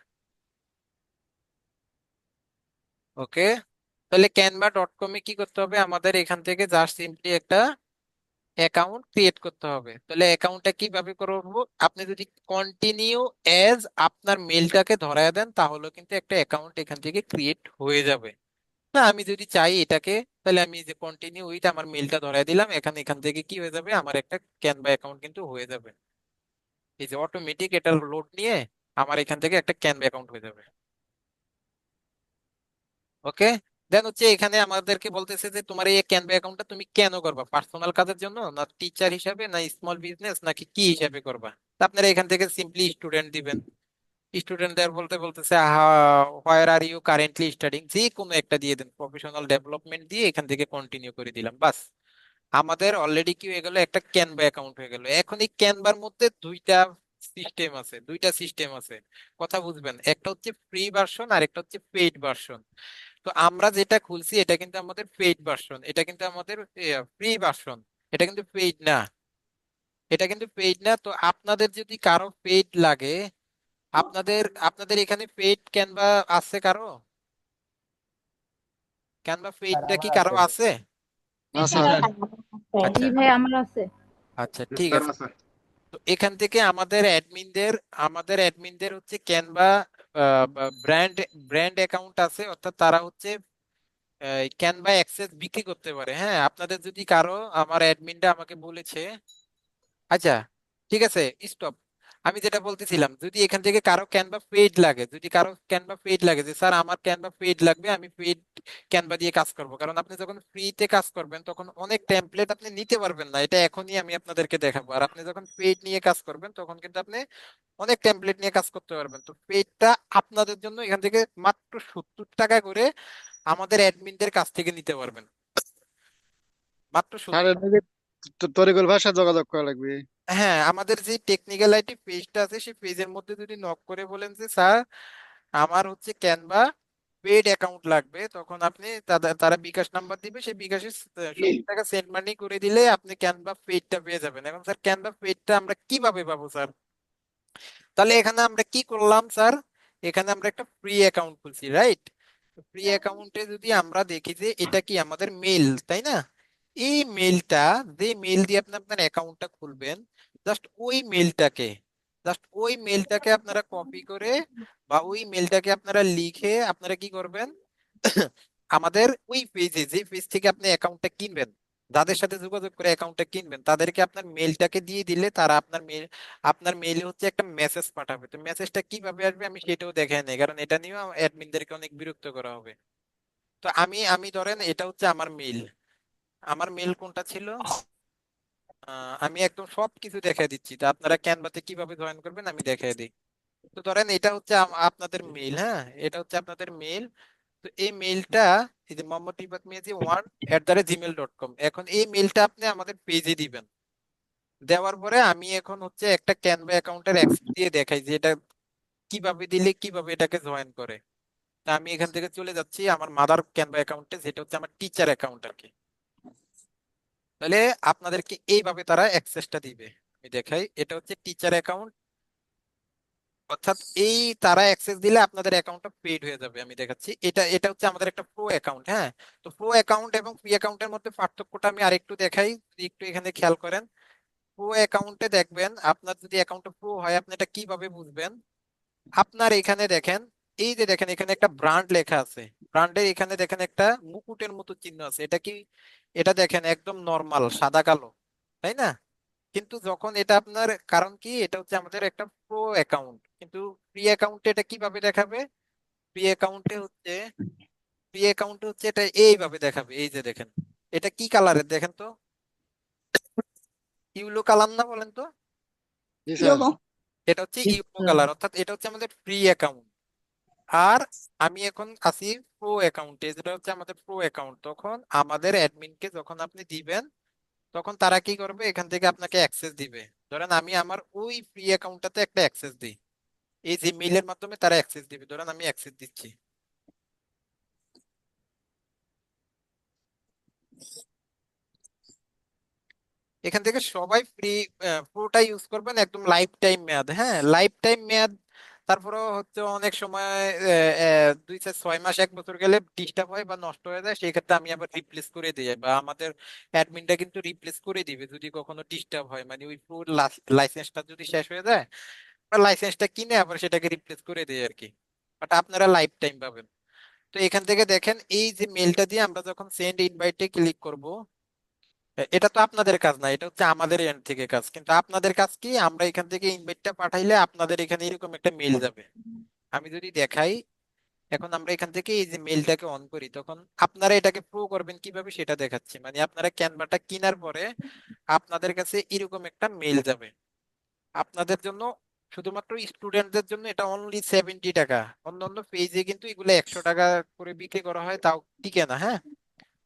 ওকে, তাহলে canva.com এ কি করতে হবে, আমাদের এখান থেকে জাস্ট সিম্পলি একটা অ্যাকাউন্ট ক্রিয়েট করতে হবে। তাহলে অ্যাকাউন্টটা কিভাবে করব, আপনি যদি কন্টিনিউ এজ আপনার মেলটাকে ধরায় দেন তাহলে কিন্তু একটা অ্যাকাউন্ট এখান থেকে ক্রিয়েট হয়ে যাবে। না, আমি যদি চাই এটাকে, তাহলে আমি যে কন্টিনিউ উইথ আমার মেলটা ধরায় দিলাম, এখান থেকে কি হয়ে যাবে, আমার একটা ক্যানভা অ্যাকাউন্ট কিন্তু হয়ে যাবে। এই যে অটোমেটিক এটা লোড নিয়ে আমার এখান থেকে একটা ক্যানভা অ্যাকাউন্ট হয়ে যাবে। ওকে, দেন হচ্ছে এখানে আমাদেরকে বলতেছে যে তোমার এই ক্যানভা অ্যাকাউন্টটা তুমি কেন করবা, পার্সোনাল কাজের জন্য না টিচার হিসাবে না স্মল বিজনেস নাকি কি হিসাবে করবা। তা আপনারা এখান থেকে সিম্পলি স্টুডেন্ট দিবেন। স্টুডেন্ট দেওয়ার বলতেছে হোয়ার আর ইউ কারেন্টলি স্টাডিং, যে কোনো একটা দিয়ে দেন, প্রফেশনাল ডেভেলপমেন্ট দিয়ে এখান থেকে কন্টিনিউ করে দিলাম। বাস, আমাদের অলরেডি কি হয়ে গেল, একটা ক্যানভা অ্যাকাউন্ট হয়ে গেল। এখন এই ক্যানভার মধ্যে দুইটা সিস্টেম আছে, কথা বুঝবেন। একটা হচ্ছে ফ্রি ভার্সন আর একটা হচ্ছে পেইড ভার্সন। তো আমরা যেটা খুলছি এটা কিন্তু আমাদের পেইড ভার্সন, এটা কিন্তু আমাদের ফ্রি ভার্সন, এটা কিন্তু পেইড না, এটা কিন্তু পেইড না। তো আপনাদের যদি কারো পেইড লাগে, আপনাদের আপনাদের এখানে পেইড ক্যানভা আছে কারো? ক্যানভা স্যার পেইডটা আমার কি কারো আছে। আছে? না স্যার আচ্ছা জি ভাই আমার আছে। আচ্ছা, ঠিক স্যার আছে। আছে তো এখান থেকে আমাদের অ্যাডমিনদের হচ্ছে ক্যানভা ব্র্যান্ড ব্র্যান্ড অ্যাকাউন্ট আছে, অর্থাৎ তারা হচ্ছে ক্যানভা অ্যাক্সেস বিক্রি করতে পারে। হ্যাঁ, আপনাদের যদি কারো, আমার অ্যাডমিনটা আমাকে বলেছে। আচ্ছা, ঠিক আছে, স্টপ। আমি যেটা বলতেছিলাম, যদি এখান থেকে কারো ক্যানভা পেইড লাগে, যদি কারো ক্যানভা পেইড লাগে যে স্যার আমার ক্যানভা পেইড লাগবে, আমি পেইড ক্যানভা দিয়ে কাজ করব, কারণ আপনি যখন ফ্রিতে কাজ করবেন তখন অনেক টেমপ্লেট আপনি নিতে পারবেন না, এটা এখনই আমি আপনাদেরকে দেখাবো। আর আপনি যখন পেইড নিয়ে কাজ করবেন তখন কিন্তু আপনি অনেক টেমপ্লেট নিয়ে কাজ করতে পারবেন। তো পেইডটা আপনাদের জন্য এখান থেকে মাত্র 70 টাকা করে আমাদের অ্যাডমিনদের কাছ থেকে নিতে পারবেন, মাত্র স্যার 70। এর মধ্যে তো তরিকুল ভাষা যোগাযোগ করা লাগবে। হ্যাঁ, আমাদের যে টেকনিক্যাল আইটি পেজটা আছে সেই পেজের মধ্যে যদি নক করে বলেন যে স্যার আমার হচ্ছে ক্যানভা পেড অ্যাকাউন্ট লাগবে, তখন আপনি তারা বিকাশ নাম্বার দিবে, সেই বিকাশে 70 টাকা সেন্ড মানি করে দিলে আপনি ক্যানভা পেডটা পেয়ে যাবেন। এখন স্যার ক্যানভা পেডটা আমরা কিভাবে পাবো স্যার? তাহলে এখানে আমরা কি করলাম স্যার? এখানে আমরা একটা ফ্রি অ্যাকাউন্ট খুলছি, রাইট? ফ্রি অ্যাকাউন্টে যদি আমরা দেখি যে এটা কি আমাদের মেল, তাই না? এই মেলটা, যে মেল দিয়ে আপনি আপনার অ্যাকাউন্টটা খুলবেন, জাস্ট ওই মেলটাকে আপনারা কপি করে বা ওই মেলটাকে আপনারা লিখে আপনারা কি করবেন, আমাদের ওই পেজে, যে পেজ থেকে আপনি অ্যাকাউন্টটা কিনবেন, যাদের সাথে যোগাযোগ করে অ্যাকাউন্টটা কিনবেন, তাদেরকে আপনার মেলটাকে দিয়ে দিলে তারা আপনার মেইলে হচ্ছে একটা মেসেজ পাঠাবে। তো মেসেজটা কিভাবে আসবে আমি সেটাও দেখাই নাই, কারণ এটা নিয়েও অ্যাডমিনদেরকে অনেক বিরক্ত করা হবে। তো আমি আমি ধরেন এটা হচ্ছে আমার মেল কোনটা ছিল, আমি একদম সবকিছু দেখাই দিচ্ছি। তো আপনারা ক্যানভাতে কিভাবে জয়েন করবেন আমি দেখাই দিই। তো ধরেন এটা হচ্ছে আপনাদের মেল, হ্যাঁ, এটা হচ্ছে আপনাদের মেল। তো এই মেলটা, এই যে mohammad1@gmail.com, এখন এই মেলটা আপনি আমাদের পেজে দিবেন। দেওয়ার পরে আমি এখন হচ্ছে একটা ক্যানভা অ্যাকাউন্টের অ্যাক্সেস দিয়ে দেখাই যে এটা কিভাবে দিলে কিভাবে এটাকে জয়েন করে। তা আমি এখান থেকে চলে যাচ্ছি আমার মাদার ক্যানভা অ্যাকাউন্টে, যেটা হচ্ছে আমার টিচার অ্যাকাউন্ট আর কি। তাহলে আপনাদেরকে এইভাবে তারা অ্যাক্সেসটা দিবে। আমি দেখাই, এটা হচ্ছে টিচার অ্যাকাউন্ট, অর্থাৎ এই তারা অ্যাক্সেস দিলে আপনাদের অ্যাকাউন্টটা পেইড হয়ে যাবে। আমি দেখাচ্ছি, এটা এটা হচ্ছে আমাদের একটা প্রো অ্যাকাউন্ট, হ্যাঁ। তো প্রো অ্যাকাউন্ট এবং ফ্রি অ্যাকাউন্টের মধ্যে পার্থক্যটা আমি আরেকটু দেখাই, যদি একটু এখানে খেয়াল করেন। প্রো অ্যাকাউন্টে দেখবেন, আপনার যদি অ্যাকাউন্টটা প্রো হয় আপনি এটা কিভাবে বুঝবেন? আপনার এখানে দেখেন, এই যে দেখেন এখানে একটা ব্র্যান্ড লেখা আছে, ব্র্যান্ডের এখানে দেখেন একটা মুকুটের মতো চিহ্ন আছে, এটা কি? এটা দেখেন একদম নর্মাল সাদা কালো, তাই না? কিন্তু যখন এটা আপনার, কারণ কি, এটা হচ্ছে আমাদের একটা প্রো অ্যাকাউন্ট। কিন্তু ফ্রি অ্যাকাউন্টে এটা কিভাবে দেখাবে? ফ্রি অ্যাকাউন্টে হচ্ছে ফ্রি অ্যাকাউন্টে হচ্ছে এটা এইভাবে দেখাবে, এই যে দেখেন, এটা কি কালারের দেখেন তো? ইউলো কালার না, বলেন তো? জি স্যার। এটা হচ্ছে ইউলো কালার, অর্থাৎ এটা হচ্ছে আমাদের ফ্রি অ্যাকাউন্ট। আর আমি এখন আছি প্রো অ্যাকাউন্টে, যেটা হচ্ছে আমাদের প্রো অ্যাকাউন্ট। তখন আমাদের অ্যাডমিনকে যখন আপনি দিবেন, তখন তারা কি করবে, এখান থেকে আপনাকে অ্যাক্সেস দিবে। ধরেন আমি আমার ওই ফ্রি অ্যাকাউন্টটাতে একটা অ্যাক্সেস দিই, এই যে মেইলের মাধ্যমে তারা অ্যাক্সেস দিবে। ধরেন আমি অ্যাক্সেস দিচ্ছি, এখান থেকে সবাই ফ্রি পুরোটা ইউজ করবেন, একদম লাইফ টাইম মেয়াদ, হ্যাঁ, লাইফ টাইম মেয়াদ। তারপরেও হচ্ছে অনেক সময় 2 4 6 মাস 1 বছর গেলে ডিস্টার্ব হয় বা নষ্ট হয়ে যায়, সেই ক্ষেত্রে আমি আবার রিপ্লেস করে দিই, বা আমাদের অ্যাডমিনটা কিন্তু রিপ্লেস করে দিবে যদি কখনো ডিস্টার্ব হয়, মানে ওই পুরো লাইসেন্সটা যদি শেষ হয়ে যায়, বা লাইসেন্সটা কিনে আবার সেটাকে রিপ্লেস করে দেয় আর কি। বাট আপনারা লাইফ টাইম পাবেন। তো এখান থেকে দেখেন, এই যে মেলটা দিয়ে আমরা যখন সেন্ড ইনভাইটে ক্লিক করব, এটা তো আপনাদের কাজ না, এটা হচ্ছে আমাদের এন্ড থেকে কাজ। কিন্তু আপনাদের কাজ কি, আমরা এখান থেকে ইনভাইটটা পাঠাইলে আপনাদের এখানে এরকম একটা মেল যাবে। আমি যদি দেখাই, এখন আমরা এখান থেকে এই যে মেলটাকে অন করি, তখন আপনারা এটাকে প্রো করবেন কিভাবে সেটা দেখাচ্ছি। মানে আপনারা ক্যানভাটা কেনার পরে আপনাদের কাছে এরকম একটা মেল যাবে। আপনাদের জন্য, শুধুমাত্র স্টুডেন্টদের জন্য এটা অনলি 70 টাকা। অন্যান্য পেজে কিন্তু এগুলো 100 টাকা করে বিক্রি করা হয়, তাও টিকে না, হ্যাঁ।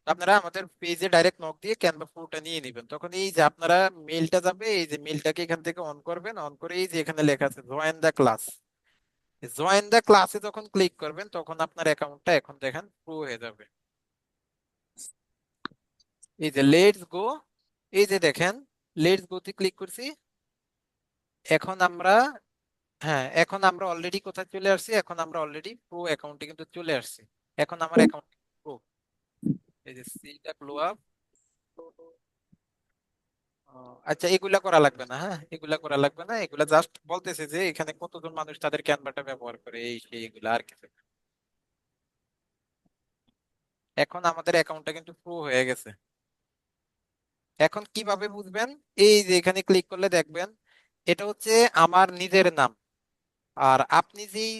আপনারা আমাদের পেজে ডাইরেক্ট নক দিয়ে ক্যানভা প্রোটা নিয়ে নেবেন। তখন এই যে আপনারা মেলটা যাবে, এই যে মেলটাকে এখান থেকে অন করবেন, অন করে এই যে এখানে লেখা আছে join the class, join the ক্লাসে যখন ক্লিক করবেন তখন আপনার অ্যাকাউন্টটা এখন দেখেন প্রো হয়ে যাবে। এই যে লেটস গো, এই যে দেখেন লেটস গোতে ক্লিক করছি। এখন আমরা, হ্যাঁ, এখন আমরা অলরেডি কোথায় চলে আসছি, এখন আমরা অলরেডি প্রো অ্যাকাউন্টে কিন্তু চলে আসছি। এখন আমার অ্যাকাউন্ট প্রো, এই যে সিটা গ্লো আপ। আচ্ছা, এগুলা করা লাগবে না, হ্যাঁ, এগুলা করা লাগবে না, এগুলা জাস্ট বলতেছে যে এখানে কতজন মানুষ তাদের ক্যানভাটা ব্যবহার করে, এই সেই, এগুলা আর কিছু না। এখন আমাদের অ্যাকাউন্টটা কিন্তু প্রো হয়ে গেছে। এখন কিভাবে বুঝবেন? এই যে এখানে ক্লিক করলে দেখবেন এটা হচ্ছে আমার নিজের নাম। আর আপনি যেই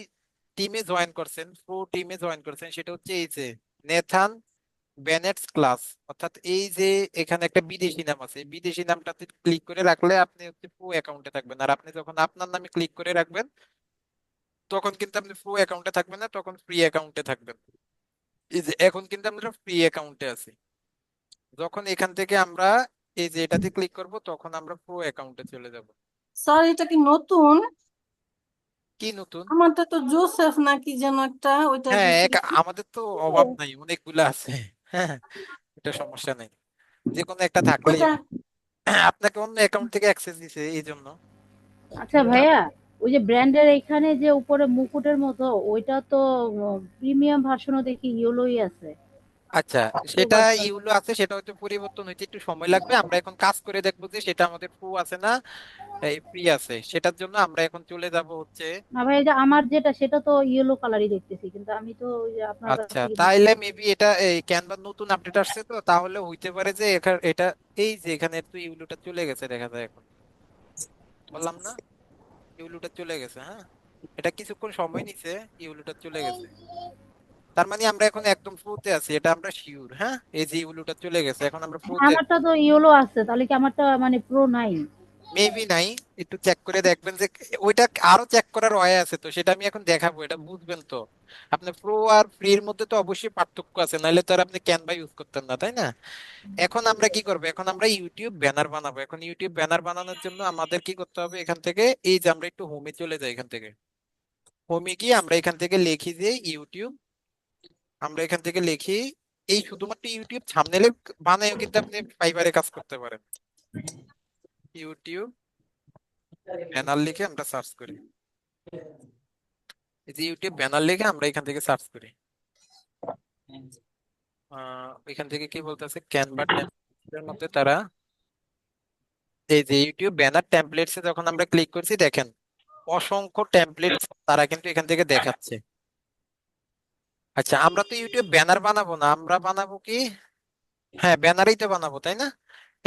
টিমে জয়েন করছেন, প্রো টিমে জয়েন করছেন, সেটা হচ্ছে এই যে নেথান বেনেটস ক্লাস, অর্থাৎ এই যে এখানে একটা বিদেশি নাম আছে, এই বিদেশি নামটাতে ক্লিক করে রাখলে আপনি হচ্ছে প্রো অ্যাকাউন্টে থাকবেন। আর আপনি যখন আপনার নামে ক্লিক করে রাখবেন তখন কিন্তু আপনি প্রো অ্যাকাউন্টে থাকবেন না, তখন ফ্রি অ্যাকাউন্টে থাকবেন। এই যে এখন কিন্তু আমরা ফ্রি অ্যাকাউন্টে আছি। যখন এখান থেকে আমরা এই যে এটাতে ক্লিক করব, তখন আমরা প্রো অ্যাকাউন্টে চলে যাব। স্যার এটা কি নতুন? কি নতুন? আমারটা তো জোসেফ নাকি যেন একটা, ওইটা হ্যাঁ, দিছি। আমাদের তো অভাব নাই, অনেকগুলো আছে। হ্যাঁ, এটা সমস্যা নেই, যে কোনো একটা থাকলেই ওটা হবে। আপনাকে অন্য অ্যাকাউন্ট থেকে অ্যাক্সেস দিছে এই জন্য। আচ্ছা ভাইয়া, ওই যে ব্র্যান্ডের এখানে যে উপরে মুকুটের মতো ওইটা তো প্রিমিয়াম ভার্সনও দেখি ইয়েলোই আছে। আচ্ছা, প্রো সেটা ভার্সন। ইউলো আছে, সেটা হয়তো পরিবর্তন হইতে একটু সময় লাগবে। আমরা এখন কাজ করে দেখবো যে সেটা আমাদের প্রো আছে না এই ফ্রি আছে। সেটার জন্য আমরা এখন চলে যাব হচ্ছে। না ভাই, এই যে আমার যেটা সেটা তো ইয়েলো কালারই দেখতেছি, কিন্তু আমি তো ওই যে আপনার কাছ আচ্ছা, থেকে তাইলে মেবি এটা এই ক্যানভার নতুন আপডেট আসছে, তো তাহলে হইতে পারে যে এটা এই যে এখানে একটু ইউলোটা চলে গেছে, দেখা যায় এখন। বললাম না, ইউলোটা চলে গেছে। হ্যাঁ, এটা কিছুক্ষণ সময় নিছে, ইউলোটা চলে গেছে। তার মানে আমরা এখন একদম প্রোতে আছি, এটা আমরা শিওর। হ্যাঁ, এই যে ইউলোটা চলে গেছে, এখন আমরা প্রোতে। আমারটা তো ইয়েলো আছে, তাহলে কি আমারটা মানে প্রো নাই? মেবি নাই, একটু চেক করে দেখবেন যে ওইটা আরো চেক করার ওয়ে আছে, তো সেটা আমি এখন দেখাবো, এটা বুঝবেন তো। আপনার প্রো আর ফ্রি এর মধ্যে তো অবশ্যই পার্থক্য আছে, নাহলে তো আর আপনি ক্যানভা ইউজ করতেন না, তাই না? এখন আমরা কি করবো, এখন আমরা ইউটিউব ব্যানার বানাবো। এখন ইউটিউব ব্যানার বানানোর জন্য আমাদের কি করতে হবে, এখান থেকে এই যে আমরা একটু হোমে চলে যাই, এখান থেকে হোমে গিয়ে আমরা এখান থেকে লিখি যে ইউটিউব। আমরা এখান থেকে লিখি এই শুধুমাত্র ইউটিউব থাম্বনেলে বানায়ও কিন্তু আপনি ফাইবারে কাজ করতে পারেন। ইউটিউব ব্যানার লিখে আমরা সার্চ করি, এই যে ইউটিউব ব্যানার লিখে আমরা এখান থেকে সার্চ করি। এখান থেকে কি বলতেছে, ক্যানভা টেমপ্লেটের মধ্যে তারা এই যে ইউটিউব ব্যানার টেমপ্লেটসে যখন আমরা ক্লিক করছি, দেখেন অসংখ্য টেমপ্লেট তারা কিন্তু এখান থেকে দেখাচ্ছে। আচ্ছা, আমরা তো ইউটিউব ব্যানার বানাবো না, আমরা বানাবো কি, হ্যাঁ ব্যানারই তো বানাবো, তাই না?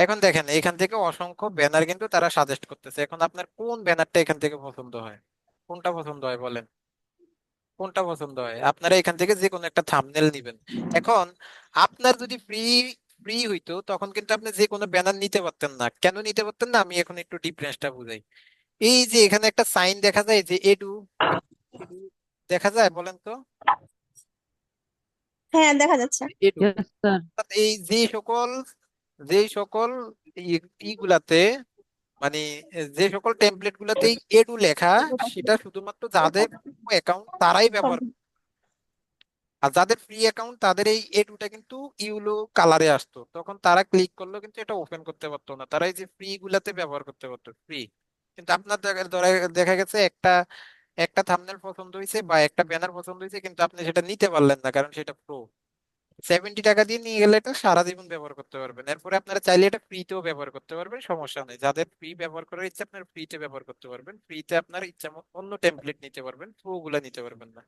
এখন দেখেন এখান থেকে অসংখ্য ব্যানার কিন্তু তারা সাজেস্ট করতেছে। এখন আপনার কোন ব্যানারটা এখান থেকে পছন্দ হয়, কোনটা পছন্দ হয় বলেন, কোনটা পছন্দ হয়? আপনারা এখান থেকে যে কোনো একটা থাম্বনেল নিবেন। এখন আপনার যদি ফ্রি ফ্রি হইতো, তখন কিন্তু আপনি যে কোনো ব্যানার নিতে পারতেন না। কেন নিতে পারতেন না, আমি এখন একটু ডিফারেন্সটা বুঝাই। এই যে এখানে একটা সাইন দেখা যায় যে এডু, এডু দেখা যায়, বলেন তো। হ্যাঁ দেখা যাচ্ছে। Edu, yes sir. এই যে সকল ইগুলাতে মানে যে সকল টেমপ্লেট গুলাতে এডু লেখা, সেটা শুধুমাত্র যাদের অ্যাকাউন্ট তারাই ব্যবহার। আর যাদের ফ্রি অ্যাকাউন্ট তাদের এই এডুটা কিন্তু ইউলো কালারে আসতো, তখন তারা ক্লিক করলেও কিন্তু এটা ওপেন করতে পারতো না, তারা এই যে ফ্রি গুলাতে ব্যবহার করতে পারতো ফ্রি। কিন্তু আপনার দেখা গেছে একটা একটা থাম্বনেল পছন্দ হয়েছে বা একটা ব্যানার পছন্দ হয়েছে, কিন্তু আপনি সেটা নিতে পারলেন না, কারণ সেটা প্রো। 70 টাকা দিয়ে নিয়ে গেলে এটা সারা জীবন ব্যবহার করতে পারবেন। এরপরে আপনারা চাইলে এটা ফ্রিতেও ব্যবহার করতে পারবেন, সমস্যা নেই। যাদের ফ্রি ব্যবহার করার ইচ্ছা, আপনার ফ্রিতে ব্যবহার করতে পারবেন। ফ্রিতে আপনার ইচ্ছা মতো অন্য টেমপ্লেট নিতে পারবেন, প্রো গুলা নিতে পারবেন না।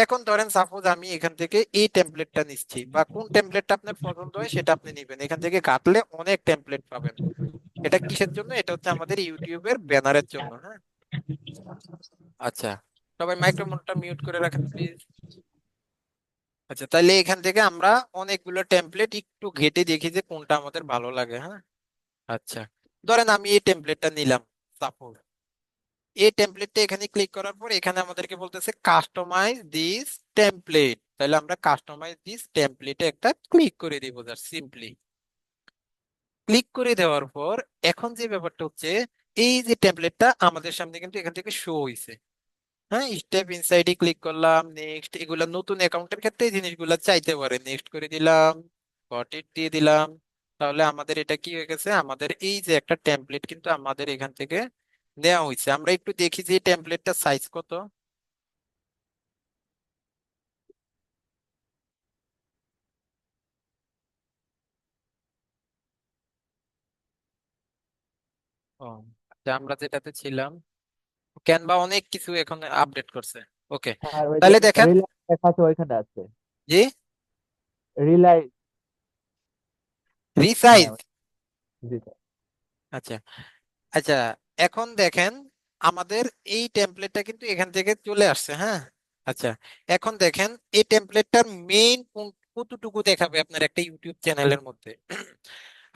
এখন ধরেন সাপোজ আমি এখান থেকে এই টেমপ্লেটটা নিচ্ছি, বা কোন টেমপ্লেটটা আপনার পছন্দ হয় সেটা আপনি নিবেন। এখান থেকে ঘাটলে অনেক টেমপ্লেট পাবেন। এটা কিসের জন্য, এটা হচ্ছে আমাদের ইউটিউবের ব্যানারের জন্য। হ্যাঁ, আচ্ছা, সবাই মাইক্রোফোনটা মিউট করে রাখেন প্লিজ। আচ্ছা, তাহলে এখান থেকে আমরা অনেকগুলো টেমপ্লেট একটু ঘেটে দেখি যে কোনটা আমাদের ভালো লাগে। হ্যাঁ, আচ্ছা, ধরেন আমি এই টেমপ্লেটটা নিলাম সাপোজ। এই টেমপ্লেটটা এখানে ক্লিক করার পর এখানে আমাদেরকে বলতেছে কাস্টমাইজ দিস টেমপ্লেট, তাহলে আমরা কাস্টমাইজ দিস টেমপ্লেটে একটা ক্লিক করে দিব, জাস্ট সিম্পলি ক্লিক করে দেওয়ার পর এখন যে ব্যাপারটা হচ্ছে, এই যে টেমপ্লেটটা আমাদের সামনে কিন্তু এখান থেকে শো হইছে। হ্যাঁ, স্টেপ ইনসাইডে ক্লিক করলাম, নেক্সট, এগুলা নতুন অ্যাকাউন্টের ক্ষেত্রে এই জিনিসগুলো চাইতে পারে, নেক্সট করে দিলাম, গট ইট দিয়ে দিলাম। তাহলে আমাদের এটা কি হয়ে গেছে, আমাদের এই যে একটা টেমপ্লেট কিন্তু আমাদের এখান থেকে নেওয়া হয়েছে। আমরা একটু দেখি যে টেমপ্লেটটা সাইজ কত। ও আচ্ছা, আমরা যেটাতে ছিলাম, ক্যানভা অনেক কিছু এখন আপডেট করছে। ওকে, আর ওই যে তাহলে দেখেন রিলাই লেখা আছে ওইখানে আছে, যে রিলাই। রিসাইজ। হ্যাঁ, জি স্যার। আচ্ছা, আচ্ছা, এখন দেখেন আমাদের এই টেমপ্লেটটা কিন্তু এখান থেকে চলে আসছে। হ্যাঁ, আচ্ছা, এখন দেখেন এই টেমপ্লেটটার মেইন কতটুকু দেখাবে আপনার একটা ইউটিউব চ্যানেলের মধ্যে।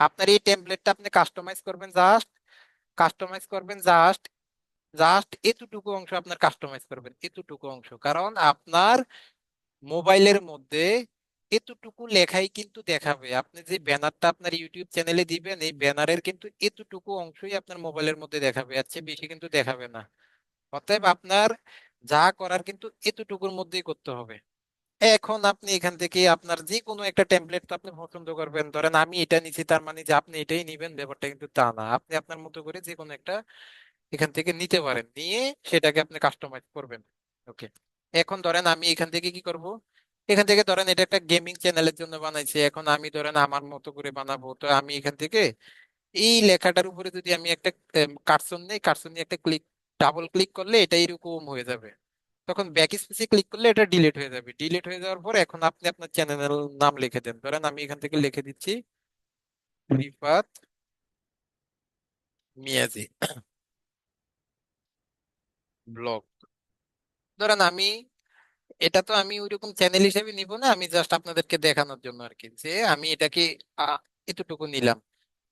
আপনার এই টেমপ্লেটটা আপনি কাস্টমাইজ করবেন জাস্ট জাস্ট এতটুকু অংশ আপনার কাস্টমাইজ করবেন, এতটুকু অংশ, কারণ আপনার মোবাইলের মধ্যে এতটুকু লেখাই কিন্তু দেখাবে। আপনি যে ব্যানারটা আপনার ইউটিউব চ্যানেলে দিবেন, এই ব্যানারের কিন্তু এতটুকু অংশই আপনার মোবাইলের মধ্যে দেখাবে, এর চেয়ে বেশি কিন্তু দেখাবে না। অতএব আপনার যা করার কিন্তু এতটুকুর মধ্যেই করতে হবে। এখন আপনি এখান থেকে আপনার যে কোনো একটা টেমপ্লেট তো আপনি পছন্দ করবেন, ধরেন আমি এটা নিছি তার মানে যে আপনি এটাই নিবেন, ব্যাপারটা কিন্তু তা না। আপনি আপনার মতো করে যে কোনো একটা এখান থেকে নিতে পারেন, নিয়ে সেটাকে আপনি কাস্টমাইজ করবেন। ওকে, এখন ধরেন আমি এখান থেকে কি করব, এখান থেকে ধরেন এটা একটা গেমিং চ্যানেলের জন্য বানাইছি, এখন আমি ধরেন আমার মতো করে বানাবো। তো আমি এখান থেকে এই লেখাটার উপরে যদি আমি একটা কার্সন নেই, কার্সন নিয়ে একটা ডাবল ক্লিক করলে এটা এরকম হয়ে যাবে। তখন ব্যাক স্পেসে ক্লিক করলে এটা ডিলিট হয়ে যাবে। ডিলিট হয়ে যাওয়ার পর এখন আপনি আপনার চ্যানেলের নাম লিখে দেন। ধরেন আমি এখান থেকে লিখে দিচ্ছি রিফাত মিয়াজি ব্লগ। ধরেন আমি এটা তো আমি ওইরকম চ্যানেল হিসেবে নিব না, আমি জাস্ট আপনাদেরকে দেখানোর জন্য আর কি, যে আমি এটাকে এতটুকু নিলাম।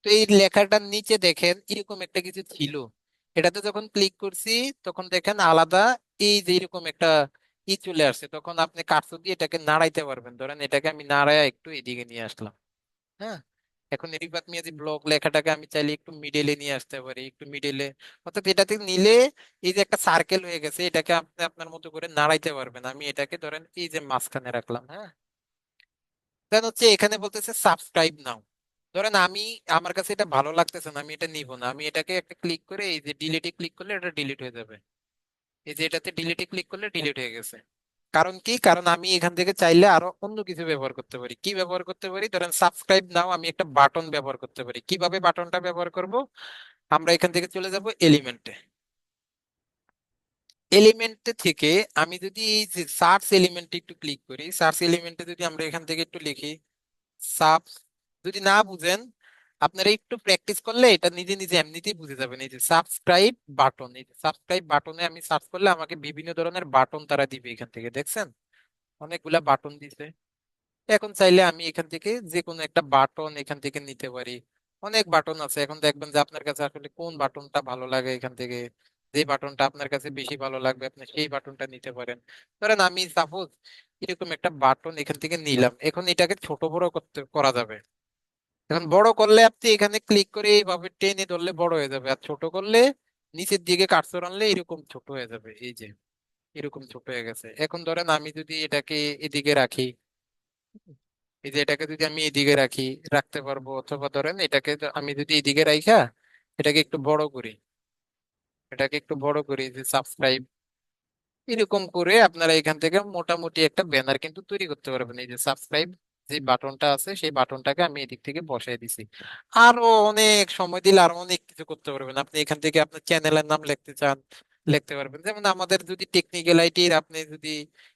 তো এই লেখাটার নিচে দেখেন এরকম একটা কিছু ছিল, এটাতে যখন ক্লিক করছি তখন দেখেন আলাদা এই যে এরকম একটা চলে আসছে। তখন আপনি কার্সর দিয়ে এটাকে নাড়াইতে পারবেন। ধরেন এটাকে আমি নাড়ায় একটু এদিকে নিয়ে আসলাম। হ্যাঁ, এখন রিফাত মিয়াজি ব্লগ লেখাটাকে আমি চাইলে একটু মিডলে নিয়ে আসতে পারি, একটু মিডলে। অর্থাৎ এটাতে নিলে এই যে একটা সার্কেল হয়ে গেছে, এটাকে আপনি আপনার মতো করে নাড়াইতে পারবেন। আমি এটাকে ধরেন এই যে মাঝখানে রাখলাম। হ্যাঁ, দেন হচ্ছে এখানে বলতেছে সাবস্ক্রাইব নাও। ধরেন আমি আমার কাছে এটা ভালো লাগতেছে না, আমি এটা নিব না, আমি এটাকে একটা ক্লিক করে এই যে ডিলিটে ক্লিক করলে এটা ডিলিট হয়ে যাবে। এই যে এটাতে ডিলিটে ক্লিক করলে ডিলিট হয়ে গেছে। কারণ কি, কারণ আমি এখান থেকে চাইলে আরো অন্য কিছু ব্যবহার করতে পারি। কি ব্যবহার করতে পারি, ধরেন সাবস্ক্রাইব নাও আমি একটা বাটন ব্যবহার করতে পারি। কিভাবে বাটনটা ব্যবহার করব, আমরা এখান থেকে চলে যাব এলিমেন্টে। এলিমেন্টে থেকে আমি যদি এই যে সার্চ এলিমেন্টে একটু ক্লিক করি, সার্চ এলিমেন্টে যদি আমরা এখান থেকে একটু লিখি সাব, যদি না বুঝেন আপনারা একটু প্র্যাকটিস করলে এটা নিজে নিজে এমনিতেই বুঝে যাবেন। এই যে সাবস্ক্রাইব বাটন, এই যে সাবস্ক্রাইব বাটনে আমি সার্চ করলে আমাকে বিভিন্ন ধরনের বাটন তারা দিবে। এখান থেকে দেখছেন অনেকগুলা বাটন দিছে। এখন চাইলে আমি এখান থেকে যে কোনো একটা বাটন এখান থেকে নিতে পারি। অনেক বাটন আছে, এখন দেখবেন যে আপনার কাছে আসলে কোন বাটনটা ভালো লাগে, এখান থেকে যে বাটনটা আপনার কাছে বেশি ভালো লাগবে আপনি সেই বাটনটা নিতে পারেন। ধরেন আমি সাপোজ এরকম একটা বাটন এখান থেকে নিলাম, এখন এটাকে ছোট বড় করা যাবে। এখন বড় করলে আপনি এখানে ক্লিক করে এইভাবে টেনে ধরলে বড় হয়ে যাবে, আর ছোট করলে নিচের দিকে কার্সর আনলে এরকম ছোট হয়ে যাবে। এই যে এরকম ছোট হয়ে গেছে। এখন ধরেন আমি যদি এটাকে এদিকে রাখি, এই যে এটাকে যদি আমি এদিকে রাখি, রাখতে পারবো। অথবা ধরেন এটাকে আমি যদি এদিকে রাখা এটাকে একটু বড় করি, এটাকে একটু বড় করি, যে সাবস্ক্রাইব এরকম করে আপনারা এখান থেকে মোটামুটি একটা ব্যানার কিন্তু তৈরি করতে পারবেন। এই যে সাবস্ক্রাইব যে বাটনটা আছে সেই বাটনটাকে আমি এদিক থেকে বসাই দিছি। আরো অনেক সময় দিলে আরো অনেক কিছু করতে পারবেন। আপনি এখান থেকে আপনার চ্যানেলের নাম লিখতে চান লিখতে পারবেন। যেমন আমাদের যদি টেকনিক্যাল আইটির আপনি যদি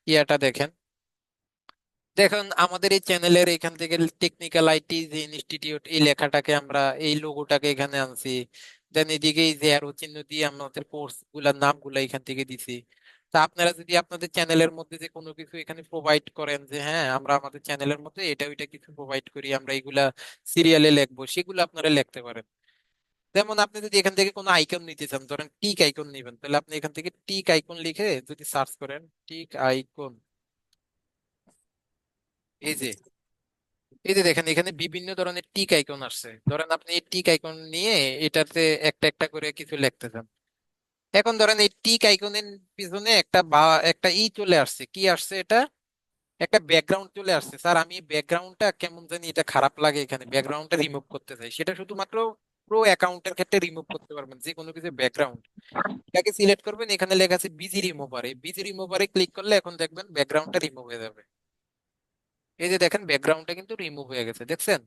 ইয়াটা দেখেন, দেখুন আমাদের এই চ্যানেলের এখান থেকে টেকনিক্যাল আইটি যে ইনস্টিটিউট এই লেখাটাকে আমরা এই লোগোটাকে এখানে আনছি। দেন এদিকে এই যে অ্যারো চিহ্ন দিয়ে আমাদের কোর্স গুলার নামগুলা এখান থেকে দিছি। তা আপনারা যদি আপনাদের চ্যানেলের মধ্যে যে কোনো কিছু এখানে প্রোভাইড করেন, যে হ্যাঁ আমরা আমাদের চ্যানেলের মধ্যে এটা ওইটা কিছু প্রোভাইড করি, আমরা এগুলা সিরিয়ালে লিখবো, সেগুলো আপনারা লিখতে পারেন। যেমন আপনি যদি এখান থেকে কোনো আইকন নিতে চান, ধরেন টিক আইকন নিবেন, তাহলে আপনি এখান থেকে টিক আইকন লিখে যদি সার্চ করেন টিক আইকন, এই যে দেখেন এখানে বিভিন্ন ধরনের টিক আইকন আসছে। ধরেন আপনি এই টিক আইকন নিয়ে এটাতে একটা একটা করে কিছু লিখতে চান। এখন ধরেন এই টিক আইকনের পিছনে একটা বা একটা চলে আসছে, কি আসছে এটা, একটা ব্যাকগ্রাউন্ড চলে আসছে। স্যার আমি ব্যাকগ্রাউন্ডটা কেমন জানি এটা খারাপ লাগে, এখানে ব্যাকগ্রাউন্ডটা রিমুভ করতে চাই। সেটা শুধুমাত্র প্রো অ্যাকাউন্টের ক্ষেত্রে রিমুভ করতে পারবেন। যে কোনো কিছু ব্যাকগ্রাউন্ড এটাকে সিলেক্ট করবেন, এখানে লেখা আছে বিজি রিমুভার, এই বিজি রিমুভারে ক্লিক করলে এখন দেখবেন ব্যাকগ্রাউন্ডটা রিমুভ হয়ে যাবে। এই যে দেখেন ব্যাকগ্রাউন্ডটা কিন্তু রিমুভ হয়ে গেছে, দেখছেন।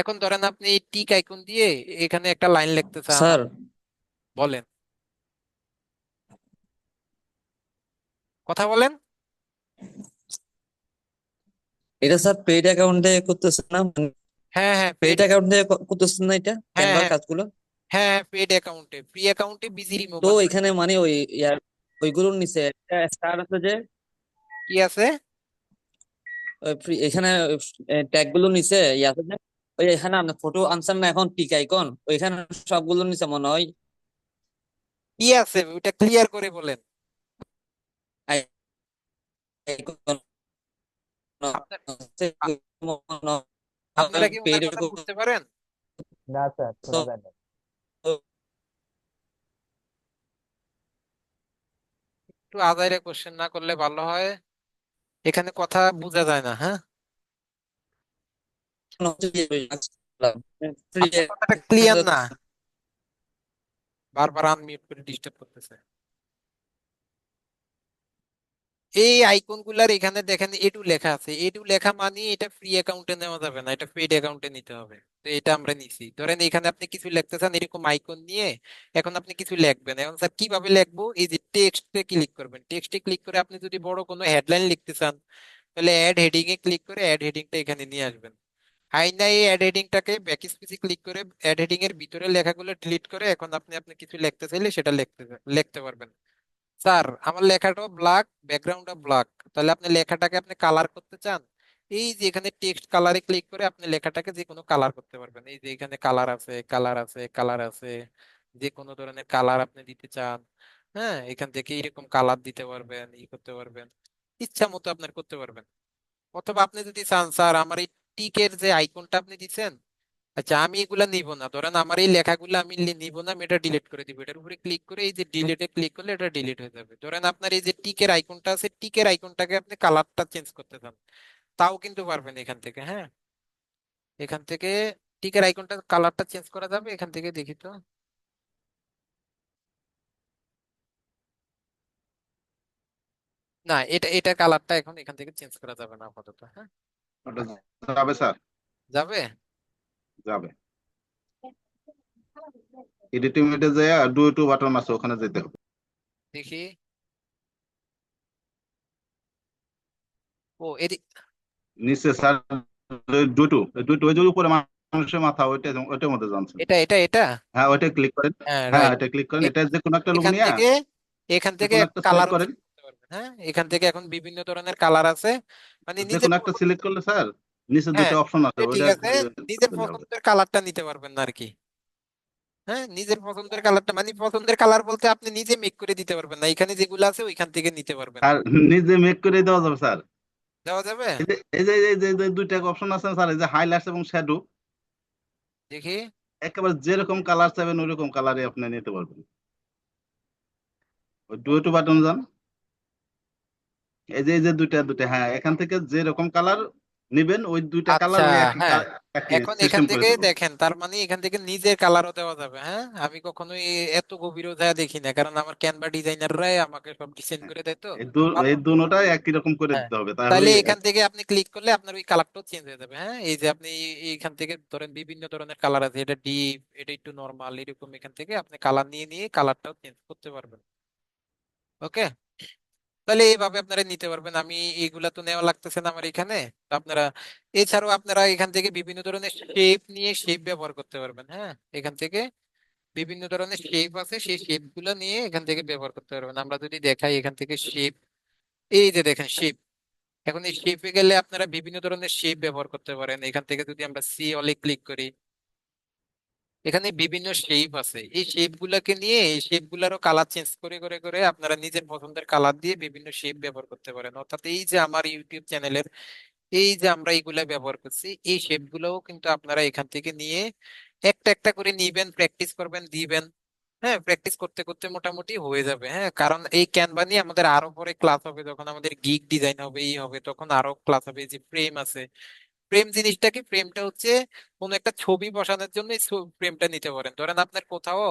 এখন ধরেন আপনি এই টিক আইকন দিয়ে এখানে একটা লাইন লিখতে চান, স্যার বলেন, কথা বলেন। এটা স্যার পেইড অ্যাকাউন্টে করতেছেন না, হ্যাঁ হ্যাঁ পেইড পেড, অ্যাকাউন্টে করতেছেন না এটা হ্যাঁ ক্যানভার হ্যাঁ কাজগুলো? হ্যাঁ পেড অ্যাকাউন্টে, ফ্রি অ্যাকাউন্টে বিজি তো রিমুভার নাই। এখানে মানে ওই ইয়ার ওইগুলোর নিচে একটা স্টার আছে যে, কি আছে, এখানে ট্যাগ গুলোর নিচে ইয়ে আছে যে, ওই এখানে আপনি ফটো আনছেন না এখন টিক আইকন, ওইখানে সবগুলোর নিচে মনে হয় কি আছে ওইটা ক্লিয়ার করে বলেন। আইকন আপনার আ- আপনারা কি ওনার কথা বুঝতে পারেন? না স্যার, শোনা যায় না। একটু আদায়রে কোশ্চেন না করলে ভালো হয়, এখানে কথা বোঝা যায় না। হ্যাঁ, আপনার কথাটা ক্লিয়ার না, বারবার আনমিউট করে ডিস্টার্ব করতেছে। এই আইকন গুলার এখানে দেখেন এটু লেখা আছে, এটু লেখা মানে এটা ফ্রি অ্যাকাউন্টে নেওয়া যাবে না, এটা পেইড অ্যাকাউন্টে নিতে হবে। তো এটা আমরা নিছি। ধরেন এখানে আপনি কিছু লিখতে চান এরকম আইকন নিয়ে, এখন আপনি কিছু লিখবেন। এখন স্যার কিভাবে লিখবো? এই যে টেক্সটে ক্লিক করবেন, টেক্সটে ক্লিক করে আপনি যদি বড় কোনো হেডলাইন লিখতে চান তাহলে অ্যাড হেডিং এ ক্লিক করে অ্যাড হেডিংটা এখানে নিয়ে আসবেন। আইনা এই অ্যাড হেডিংটাকে ব্যাক স্পেসে ক্লিক করে অ্যাড হেডিং এর ভিতরে লেখাগুলো ডিলিট করে এখন আপনি আপনি কিছু লিখতে চাইলে সেটা লিখতে পারবেন। স্যার আমার লেখাটাও ব্ল্যাক, ব্যাকগ্রাউন্ডটা ব্ল্যাক, তাহলে আপনি লেখাটাকে আপনি কালার করতে চান, এই যে এখানে টেক্সট কালারে ক্লিক করে আপনি লেখাটাকে যে কোনো কালার করতে পারবেন। এই যে এখানে কালার আছে, কালার আছে, কালার আছে, যে কোনো ধরনের কালার আপনি দিতে চান, হ্যাঁ এখান থেকে এরকম কালার দিতে পারবেন, ই করতে পারবেন, ইচ্ছা মতো আপনার করতে পারবেন। অথবা আপনি যদি চান স্যার আমার এই টিকের যে আইকনটা আপনি দিচ্ছেন, আচ্ছা আমি এগুলা নিব না, ধরেন আমার এই লেখাগুলো আমি নিব না, আমি এটা ডিলিট করে দিব, এটার উপরে ক্লিক করে এই যে ডিলিটে ক্লিক করলে এটা ডিলিট হয়ে যাবে। ধরেন আপনার এই যে টিকের আইকনটা আছে, টিকের আইকনটাকে আপনি কালারটা চেঞ্জ করতে চান, তাও কিন্তু পারবেন এখান থেকে। হ্যাঁ, এখান থেকে টিকের আইকনটা কালারটা চেঞ্জ করা যাবে এখান থেকে, দেখি তো। না, এটা এটা কালারটা এখন এখান থেকে চেঞ্জ করা যাবে না আপাতত। হ্যাঁ, ওটা যাবে স্যার? যাবে। যাবে। এডিটিং এ যায় ডু টু বাটন আছে, ওখানে যেতে হবে। দেখি। ও এদিক। নিচে sir do to, do to ওই যে উপরে মানুষের মাথা, ওইটা ওইটার মধ্যে জানছেন। এটা এটা এটা হ্যাঁ, ওইটা ক্লিক করেন। হ্যাঁ, হ্যাঁ, রাইট। এটা ক্লিক করেন, এটা যে কোনো একটা লোক এখান নিয়ে থেকে এখান যে থেকে কোনো একটা সিলেক্ট কালারও করেন। চেঞ্জ করতে পারবেন। হ্যাঁ, এখান থেকে এখন বিভিন্ন ধরনের কালার আছে, মানে যে নিজের কোনো একটা সিলেক্ট করলে স্যার নিচে হ্যাঁ দুটো অপশন আছে, ঠিক ওইটা আছে, নিজের পছন্দের কালারটা নিতে পারবেন না আর কি। হ্যাঁ, নিজের পছন্দের কালারটা মানে পছন্দের কালার বলতে আপনি নিজে মেক করে দিতে পারবেন না, এখানে যেগুলো আছে ওইখান থেকে নিতে পারবেন। আর নিজে মেক করে দেওয়া যাবে স্যার। দেওয়া যাবে। এই যে দুইটা অপশন আছে স্যার, এই যে হাইলাইটস এবং শ্যাডো, দেখি। একেবারে যেরকম কালার চাইবেন ওইরকম কালারে আপনি নিতে পারবেন। ওই ডুয়েটো বাটন যান, এই যে দুইটা দুইটা, হ্যাঁ এখান থেকে যেরকম কালার নিবেন ওই দুইটা আচ্ছা, কালার ওই একই হ্যাঁ একই এখন এখান সিস্টেম করে থেকে দেবো। দেখেন, তার মানে এখান থেকে নিজের কালারও দেওয়া যাবে। হ্যাঁ, আমি কখনোই এত গভীরও যায় দেখি না, কারণ আমার ক্যানভা ডিজাইনাররাই আমাকে সব ডিজাইন করে দেয় তো। এই ভালো। দুটোটাই একই রকম করে হ্যাঁ, দিতে হবে, তাহলে তাহলে এখান থেকে আপনি ক্লিক করলে আপনার ওই কালারটাও চেঞ্জ হয়ে যাবে। হ্যাঁ, এই যে আপনি এইখান থেকে ধরেন বিভিন্ন ধরনের কালার আছে, এটা ডিপ, এটা একটু নরমাল, এরকম এখান থেকে আপনি কালার নিয়ে নিয়ে কালারটাও চেঞ্জ করতে পারবেন। ওকে, তাহলে এইভাবে আপনারা নিতে পারবেন। আমি এইগুলা তো নেওয়া লাগতেছে না আমার এখানে। তো আপনারা এছাড়াও আপনারা এখান থেকে বিভিন্ন ধরনের শেপ নিয়ে শেপ ব্যবহার করতে পারবেন। হ্যাঁ, এখান থেকে বিভিন্ন ধরনের শেপ আছে, সেই শেপ গুলো নিয়ে এখান থেকে ব্যবহার করতে পারবেন। আমরা যদি দেখাই এখান থেকে শেপ, এই যে দেখেন শেপ, এখন এই শেপে গেলে আপনারা বিভিন্ন ধরনের শেপ ব্যবহার করতে পারেন। এখান থেকে যদি আমরা সি অলে ক্লিক করি, এখানে বিভিন্ন শেপ আছে, এই শেপ গুলাকে নিয়ে এই শেপ গুলারও কালার চেঞ্জ করে করে করে আপনারা নিজের পছন্দের কালার দিয়ে বিভিন্ন শেপ ব্যবহার করতে পারেন। অর্থাৎ এই যে আমার ইউটিউব চ্যানেলের এই যে আমরা এইগুলা ব্যবহার করছি, এই শেপ গুলাও কিন্তু আপনারা এখান থেকে নিয়ে একটা একটা করে নিবেন, প্র্যাকটিস করবেন, দিবেন। হ্যাঁ, প্র্যাকটিস করতে করতে মোটামুটি হয়ে যাবে। হ্যাঁ, কারণ এই ক্যানভা নিয়ে আমাদের আরো পরে ক্লাস হবে, যখন আমাদের গিগ ডিজাইন হবে, এই হবে, তখন আরো ক্লাস হবে। এই যে ফ্রেম আছে, ফ্রেম জিনিসটা কি? ফ্রেমটা হচ্ছে কোনো একটা ছবি বসানোর জন্য এই ফ্রেমটা নিতে পারেন। ধরেন আপনার কোথাও,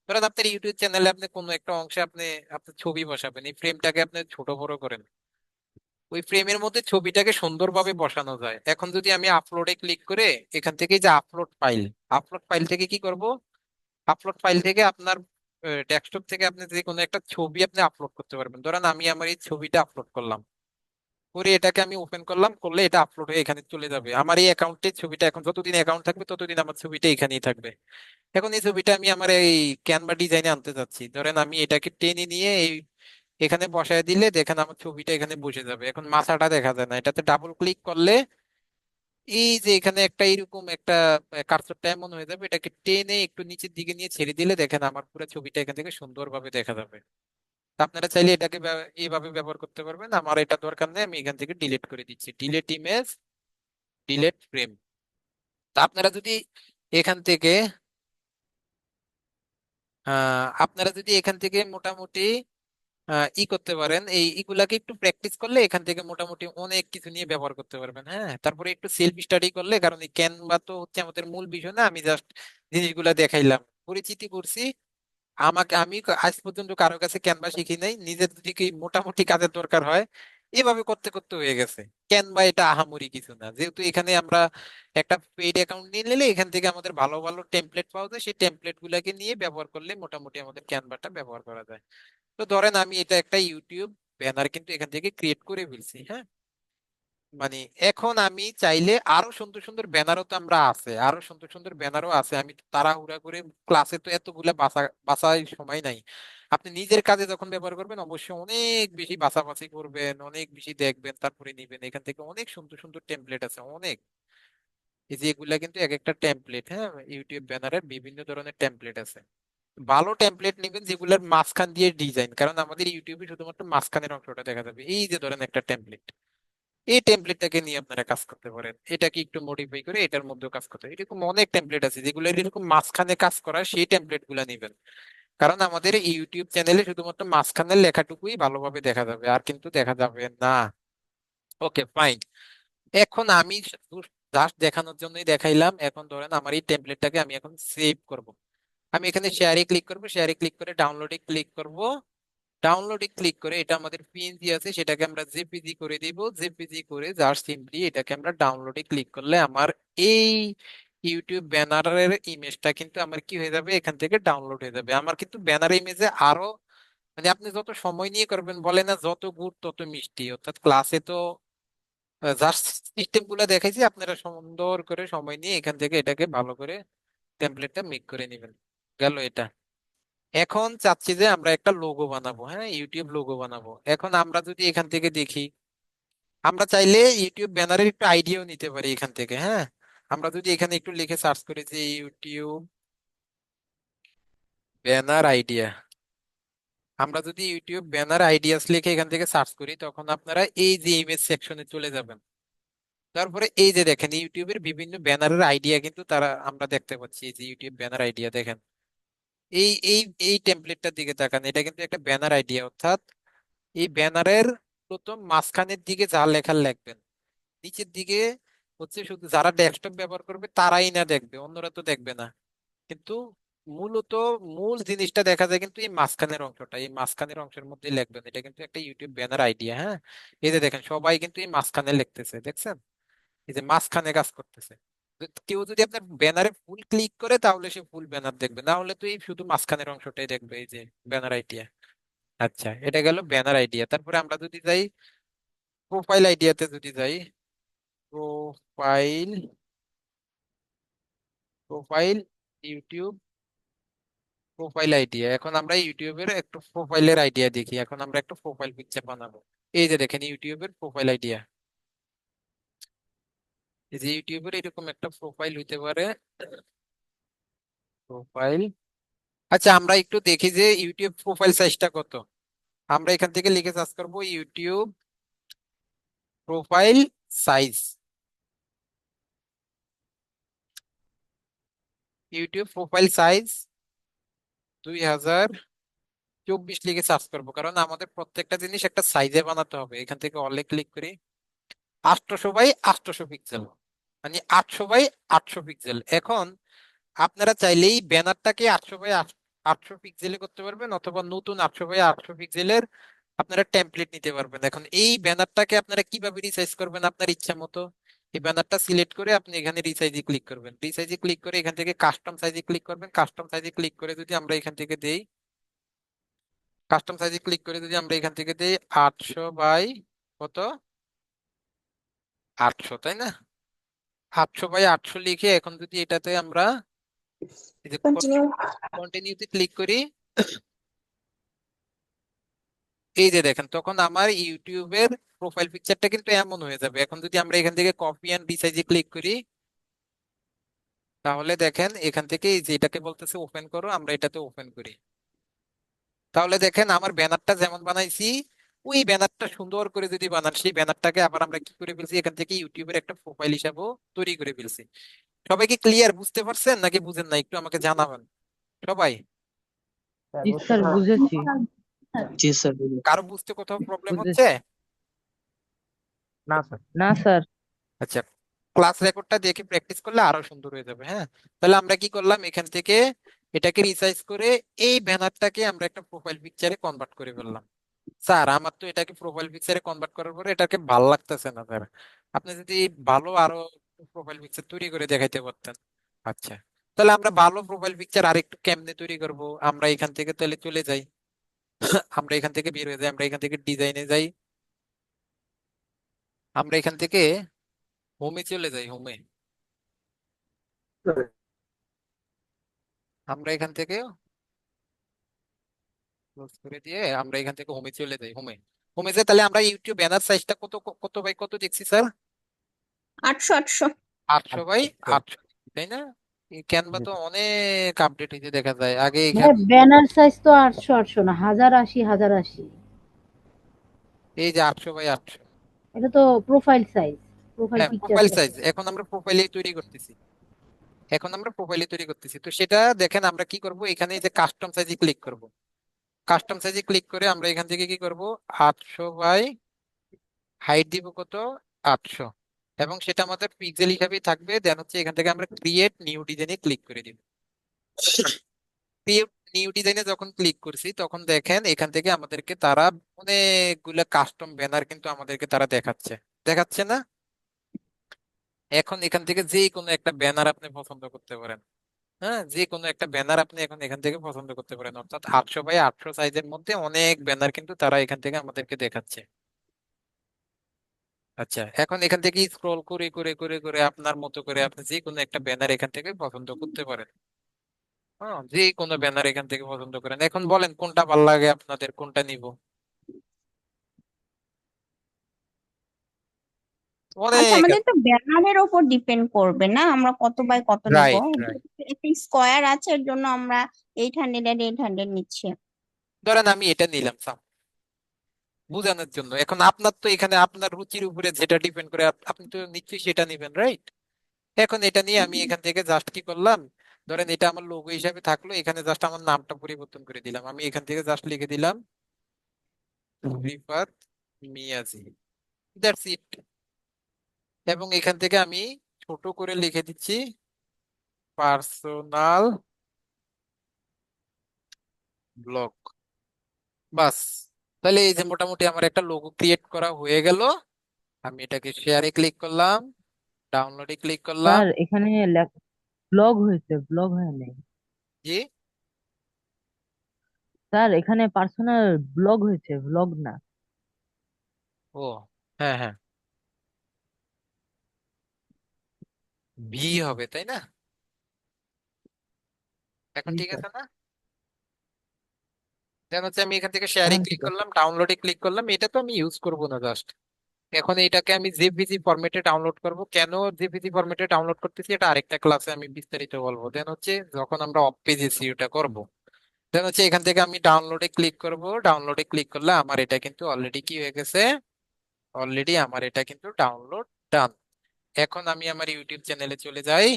ধরেন আপনার ইউটিউব চ্যানেলে আপনি কোনো একটা অংশে আপনি আপনার ছবি বসাবেন, এই ফ্রেমটাকে আপনি ছোট বড় করেন, ওই ফ্রেমের মধ্যে ছবিটাকে সুন্দরভাবে বসানো যায়। এখন যদি আমি আপলোডে ক্লিক করে এখান থেকে যে আপলোড ফাইল থেকে কি করব, আপলোড ফাইল থেকে আপনার ডেস্কটপ থেকে আপনি যে কোনো একটা ছবি আপনি আপলোড করতে পারবেন। ধরেন আমি আমার এই ছবিটা আপলোড করলাম, করে এটাকে আমি ওপেন করলাম, করলে এটা আপলোড হয়ে এখানে চলে যাবে আমার এই অ্যাকাউন্টের ছবিটা। এখন যতদিন অ্যাকাউন্ট থাকবে ততদিন আমার ছবিটা এখানেই থাকবে। এখন এই ছবিটা আমি আমার এই ক্যানভা ডিজাইনে আনতে চাচ্ছি, ধরেন আমি এটাকে টেনে নিয়ে এই এখানে বসায় দিলে দেখেন আমার ছবিটা এখানে বসে যাবে। এখন মাথাটা দেখা যায় না, এটাতে ডাবল ক্লিক করলে এই যে এখানে একটা এরকম একটা কার্সরটা এমন হয়ে যাবে, এটাকে টেনে একটু নিচের দিকে নিয়ে ছেড়ে দিলে দেখেন আমার পুরো ছবিটা এখান থেকে সুন্দরভাবে দেখা যাবে। আপনারা চাইলে এটাকে এইভাবে ব্যবহার করতে পারবেন। আমার এটা দরকার নেই, আমি এখান থেকে ডিলিট করে দিচ্ছি, ডিলিট ইমেজ, ডিলিট ফ্রেম। তা আপনারা যদি এখান থেকে মোটামুটি ই করতে পারেন, এই ইগুলাকে একটু প্র্যাকটিস করলে এখান থেকে মোটামুটি অনেক কিছু নিয়ে ব্যবহার করতে পারবেন। হ্যাঁ, তারপরে একটু সেলফ স্টাডি করলে, কারণ এই ক্যানভা তো হচ্ছে আমাদের মূল বিষয় না, আমি জাস্ট জিনিসগুলা দেখাইলাম, পরিচিতি করছি। আমি আজ পর্যন্ত কারো কাছে ক্যানভা শিখি নাই, নিজের যদি কি মোটামুটি কাজের দরকার হয় এভাবে করতে করতে হয়ে গেছে। ক্যানভা এটা আহামরি কিছু না, যেহেতু এখানে আমরা একটা পেইড অ্যাকাউন্ট নিয়ে নিলে এখান থেকে আমাদের ভালো ভালো টেমপ্লেট পাওয়া যায়, সেই টেমপ্লেট গুলাকে নিয়ে ব্যবহার করলে মোটামুটি আমাদের ক্যানভাটা ব্যবহার করা যায়। তো ধরেন আমি এটা একটা ইউটিউব ব্যানার কিন্তু এখান থেকে ক্রিয়েট করে ফেলছি। হ্যাঁ, মানে এখন আমি চাইলে আরো সুন্দর সুন্দর ব্যানারও তো আমরা আছে, আরো সুন্দর সুন্দর ব্যানারও আছে, আমি তো তাড়াহুড়া করে ক্লাসে তো এতগুলা বাছাই সময় নাই। আপনি নিজের কাজে যখন ব্যবহার করবেন অবশ্যই অনেক বেশি বাছাবাছি করবেন, অনেক বেশি দেখবেন, তারপরে নিবেন। এখান থেকে অনেক সুন্দর সুন্দর টেমপ্লেট আছে, অনেক। এই যে এগুলা কিন্তু এক একটা টেমপ্লেট। হ্যাঁ, ইউটিউব ব্যানারের বিভিন্ন ধরনের টেমপ্লেট আছে। ভালো টেমপ্লেট নেবেন যেগুলোর মাঝখান দিয়ে ডিজাইন, কারণ আমাদের ইউটিউবে শুধুমাত্র মাঝখানের অংশটা দেখা যাবে। এই যে ধরেন একটা টেমপ্লেট, এই টেমপ্লেটটাকে নিয়ে আপনারা কাজ করতে পারেন, এটাকে একটু মডিফাই করে এটার মধ্যেও কাজ করতে পারেন। এরকম অনেক টেমপ্লেট আছে যেগুলো এরকম মাঝখানে কাজ করা, সেই টেমপ্লেট গুলা নিবেন। কারণ আমাদের ইউটিউব চ্যানেলে শুধুমাত্র মাঝখানের লেখাটুকুই ভালোভাবে দেখা যাবে, আর কিন্তু দেখা যাবে না। ওকে, ফাইন। এখন আমি জাস্ট দেখানোর জন্যই দেখাইলাম। এখন ধরেন আমার এই টেমপ্লেটটাকে আমি এখন সেভ করব। আমি এখানে শেয়ারে ক্লিক করব, শেয়ারে ক্লিক করে ডাউনলোডে ক্লিক করব। ডাউনলোডে ক্লিক করে এটা আমাদের পিএনজি আছে সেটাকে আমরা জেপিজি করে দিব। জেপিজি করে জাস্ট সিম্পলি এটাকে আমরা ডাউনলোডে ক্লিক করলে আমার এই ইউটিউব ব্যানারের ইমেজটা কিন্তু আমার কি হয়ে যাবে, এখান থেকে ডাউনলোড হয়ে যাবে। আমার কিন্তু ব্যানার ইমেজে আরো, মানে আপনি যত সময় নিয়ে করবেন, বলে না যত গুড় তত মিষ্টি, অর্থাৎ ক্লাসে তো জাস্ট সিস্টেম গুলা দেখাইছি, আপনারা সুন্দর করে সময় নিয়ে এখান থেকে এটাকে ভালো করে টেমপ্লেটটা মেক করে নেবেন। গেল এটা। এখন চাচ্ছি যে আমরা একটা লোগো বানাবো। হ্যাঁ, ইউটিউব লোগো বানাবো। এখন আমরা যদি এখান থেকে দেখি, আমরা চাইলে ইউটিউব ব্যানারের একটু আইডিয়াও নিতে পারি এখান থেকে। হ্যাঁ, আমরা যদি এখানে একটু লিখে সার্চ করি যে ইউটিউব ব্যানার আইডিয়া, আমরা যদি ইউটিউব ব্যানার আইডিয়াস লিখে এখান থেকে সার্চ করি, তখন আপনারা এই যে ইমেজ সেকশনে চলে যাবেন। তারপরে এই যে দেখেন ইউটিউবের বিভিন্ন ব্যানারের আইডিয়া কিন্তু আমরা দেখতে পাচ্ছি। এই যে ইউটিউব ব্যানার আইডিয়া দেখেন, এই এই এই টেমপ্লেটটার দিকে তাকান, এটা কিন্তু একটা ব্যানার আইডিয়া। অর্থাৎ এই ব্যানারের প্রথম মাঝখানের দিকে যা লেখা লিখবেন, নিচের দিকে হচ্ছে শুধু যারা ডেস্কটপ ব্যবহার করবে তারাই না দেখবে, অন্যরা তো দেখবে না। কিন্তু মূলত মূল জিনিসটা দেখা যায় কিন্তু এই মাঝখানের অংশটা, এই মাঝখানের অংশের মধ্যে লিখবেন। এটা কিন্তু একটা ইউটিউব ব্যানার আইডিয়া। হ্যাঁ, এই যে দেখেন সবাই কিন্তু এই মাঝখানে লিখতেছে, দেখছেন? এই যে মাঝখানে কাজ করতেছে। কেউ যদি আপনার ব্যানারে ফুল ক্লিক করে তাহলে সে ফুল ব্যানার দেখবে, না হলে তো এই শুধু মাঝখানের অংশটাই দেখবে। এই যে ব্যানার আইডিয়া। আচ্ছা, এটা গেল ব্যানার আইডিয়া। তারপরে আমরা যদি যাই প্রোফাইল আইডিয়াতে, যদি যাই profile, profile YouTube profile idea. এখন আমরা ইউটিউবের একটু প্রোফাইলের আইডিয়া দেখি। এখন আমরা একটা প্রোফাইল পিকচার বানাবো। এই যে দেখেন ইউটিউবের প্রোফাইল আইডিয়া, এই যে ইউটিউবের এরকম একটা প্রোফাইল হইতে পারে, প্রোফাইল। আচ্ছা, আমরা একটু দেখি যে ইউটিউব প্রোফাইল সাইজটা কত। আমরা এখান থেকে লিখে সার্চ করব YouTube profile size, YouTube profile size 2024 লিখে সার্চ করবো, কারণ আমাদের প্রত্যেকটা জিনিস একটা সাইজে বানাতে হবে। এখান থেকে অলে ক্লিক করি, 800 বাই 800 পিক্সেল, মানে 800 বাই 800 পিক্সেল। এখন আপনারা চাইলেই ব্যানারটাকে 800 বাই 800 পিক্সেলে করতে পারবেন, অথবা নতুন 800 বাই 800 পিক্সেলের আপনারা টেমপ্লেট নিতে পারবেন। এখন এই ব্যানারটাকে আপনারা কিভাবে রিসাইজ করবেন আপনার ইচ্ছা মতো। এই ব্যানারটা সিলেক্ট করে আপনি এখানে রিসাইজে ক্লিক করবেন, রিসাইজে ক্লিক করে এখান থেকে কাস্টম সাইজে ক্লিক করবেন। কাস্টম সাইজে ক্লিক করে যদি আমরা এখান থেকে দেই, কাস্টম সাইজে ক্লিক করে যদি আমরা এখান থেকে দেই 800 বাই 800, তাই না? 800 বাই 800 লিখে এখন যদি এটাতে আমরা এই যে কন্টিনিউতে ক্লিক করি, এই যে দেখেন তখন আমার ইউটিউবের প্রোফাইল পিকচারটা কিন্তু এমন হয়ে যাবে। এখন যদি আমরা এখান থেকে কপি অ্যান্ড রিসাইজে ক্লিক করি, তাহলে দেখেন এখান থেকে এই যে এটাকে বলতেছে ওপেন করো, আমরা এটাতে ওপেন করি। তাহলে দেখেন আমার ব্যানারটা যেমন বানাইছি, ওই ব্যানারটা সুন্দর করে যদি বানান, সেই ব্যানারটাকে আবার আমরা কি করে ফেলছি, এখান থেকে ইউটিউবের একটা প্রোফাইল হিসাবেও তৈরি করে ফেলছি। সবাই কি ক্লিয়ার, বুঝতে পারছেন নাকি বুঝেন না, একটু আমাকে জানাবেন সবাই। স্যার জি বুঝতে স্যার পারছি। বুঝেছি। জি স্যার কারো বুঝতে কোথাও প্রবলেম বুঝেছি। হচ্ছে? না স্যার। না স্যার। আচ্ছা, ক্লাস রেকর্ডটা দেখে প্র্যাকটিস করলে আরো সুন্দর হয়ে যাবে। হ্যাঁ, তাহলে আমরা কি করলাম, এখান থেকে এটাকে রিসাইজ করে এই ব্যানারটাকে আমরা একটা প্রোফাইল পিকচারে কনভার্ট করে ফেললাম। স্যার আমার তো এটাকে প্রোফাইল পিকচারে কনভার্ট করার পরে এটাকে ভালো লাগতেছে না স্যার, আপনি যদি ভালো আরো প্রোফাইল পিকচার তৈরি করে দেখাইতে পারতেন। আচ্ছা, তাহলে আমরা ভালো প্রোফাইল পিকচার আরেকটু কেমনে তৈরি করব, আমরা এখান থেকে তাহলে চলে যাই, আমরা এখান থেকে বের হয়ে যাই, আমরা এখান থেকে ডিজাইনে যাই, আমরা এখান থেকে হোমে চলে যাই, হোমে আমরা এখান থেকে ক্লোজ করে দিয়ে আমরা এখান থেকে হোমে চলে যাই, হোমে হোমে যাই। তাহলে আমরা ইউটিউব ব্যানার সাইজটা কত কত বাই কত দেখছি স্যার? 800 800 বাই আচ্ছা, 800, তাই না? এই ক্যানভা জি তো অনেক আপডেট হয়েছে দেখা যায়, আগে ভাইয়া এখানে ব্যানার সাইজ তো 800 না, 1080 এই যে 800 বাই 800। এটা তো প্রোফাইল সাইজ, প্রোফাইল হ্যাঁ, পিকচার প্রোফাইল সাইজ। সাইজ এখন আমরা প্রোফাইলে তৈরি করতেছি, এখন আমরা প্রোফাইলে তৈরি করতেছি। তো সেটা দেখেন আমরা কি করব, এখানে এই যে কাস্টম সাইজে ক্লিক করব, কাস্টম সাইজে ক্লিক করে আমরা এখান থেকে কি করব, 800 বাই হাইট দিব কত, 800, এবং সেটা আমাদের পিক্সেল হিসাবেই থাকবে। দেন হচ্ছে এখান থেকে আমরা ক্রিয়েট নিউ ডিজাইনে ক্লিক করে দিব। ক্রিয়েট নিউ ডিজাইনে যখন ক্লিক করছি তখন দেখেন এখান থেকে আমাদেরকে তারা অনেকগুলো কাস্টম ব্যানার কিন্তু আমাদেরকে তারা দেখাচ্ছে, দেখাচ্ছে না? এখন এখান থেকে যে কোনো একটা ব্যানার আপনি পছন্দ করতে পারেন। হ্যাঁ, যে কোনো একটা ব্যানার আপনি এখন এখান থেকে পছন্দ করতে পারেন, অর্থাৎ 800 বাই 800 সাইজের মধ্যে অনেক ব্যানার কিন্তু তারা এখান থেকে আমাদেরকে দেখাচ্ছে। আচ্ছা, এখন এখান থেকে স্ক্রল করে করে করে করে আপনার মতো করে আপনি যে কোনো একটা ব্যানার এখান থেকে পছন্দ করতে পারেন। হ্যাঁ, যে কোনো ব্যানার এখান থেকে পছন্দ করেন, এখন বলেন কোনটা ভালো লাগে আপনাদের, কোনটা নিব? আচ্ছা, অনেক আমাদের তো ব্যানারের উপর ডিপেন্ড করবে না আমরা কত বাই কত নিব। Right right. একটা স্কোয়ার আছে, এর জন্য আমরা 800 আর 800 নিচ্ছি। ধরেন আমি এটা নিলাম বোঝানোর জন্য, এখন আপনার তো এখানে আপনার রুচির উপরে যেটা ডিপেন্ড করে আপনি তো নিশ্চয়ই সেটা নিবেন, রাইট? এখন এটা নিয়ে আমি এখান থেকে জাস্ট কি করলাম, ধরেন এটা আমার লোগো হিসাবে থাকলো, এখানে জাস্ট আমার নামটা পরিবর্তন করে দিলাম, আমি এখান থেকে জাস্ট লিখে দিলাম রিফাত মিয়াজি, দ্যাটস ইট। এবং এখান থেকে আমি ছোট করে লিখে দিচ্ছি পার্সোনাল ব্লগ, বাস। তাহলে এই যে মোটামুটি আমার একটা লোগো ক্রিয়েট করা হয়ে গেল। আমি এটাকে শেয়ারে ক্লিক করলাম, ডাউনলোডে ক্লিক করলাম। স্যার এখানে ব্লগ হয়েছে, ব্লগ হয় নাই। জি, স্যার এখানে পার্সোনাল ব্লগ হয়েছে, ব্লগ না। ও হ্যাঁ হ্যাঁ, ভি হবে তাই না? এখন জি ঠিক স্যার। আছে না? দেন হচ্ছে আমি এখান থেকে শেয়ারে এখন ক্লিক ঠিক আছে। করলাম, ডাউনলোডে ক্লিক করলাম, এটা তো আমি ইউজ করব না জাস্ট। এখন এটাকে আমি জেপিজি ফরম্যাটে ডাউনলোড করব। কেন জেপিজি ফরম্যাটে ডাউনলোড করতেছি এটা আরেকটা ক্লাসে আমি বিস্তারিত বলবো। দেন হচ্ছে যখন আমরা অফ পেজে সিউটা করব, দেন হচ্ছে এখান থেকে আমি ডাউনলোডে ক্লিক করব, ডাউনলোডে ক্লিক করলে আমার এটা কিন্তু অলরেডি কি হয়ে গেছে, অলরেডি আমার এটা কিন্তু ডাউনলোড ডান। এখন আমি আমার ইউটিউব চ্যানেলে চলে যাই।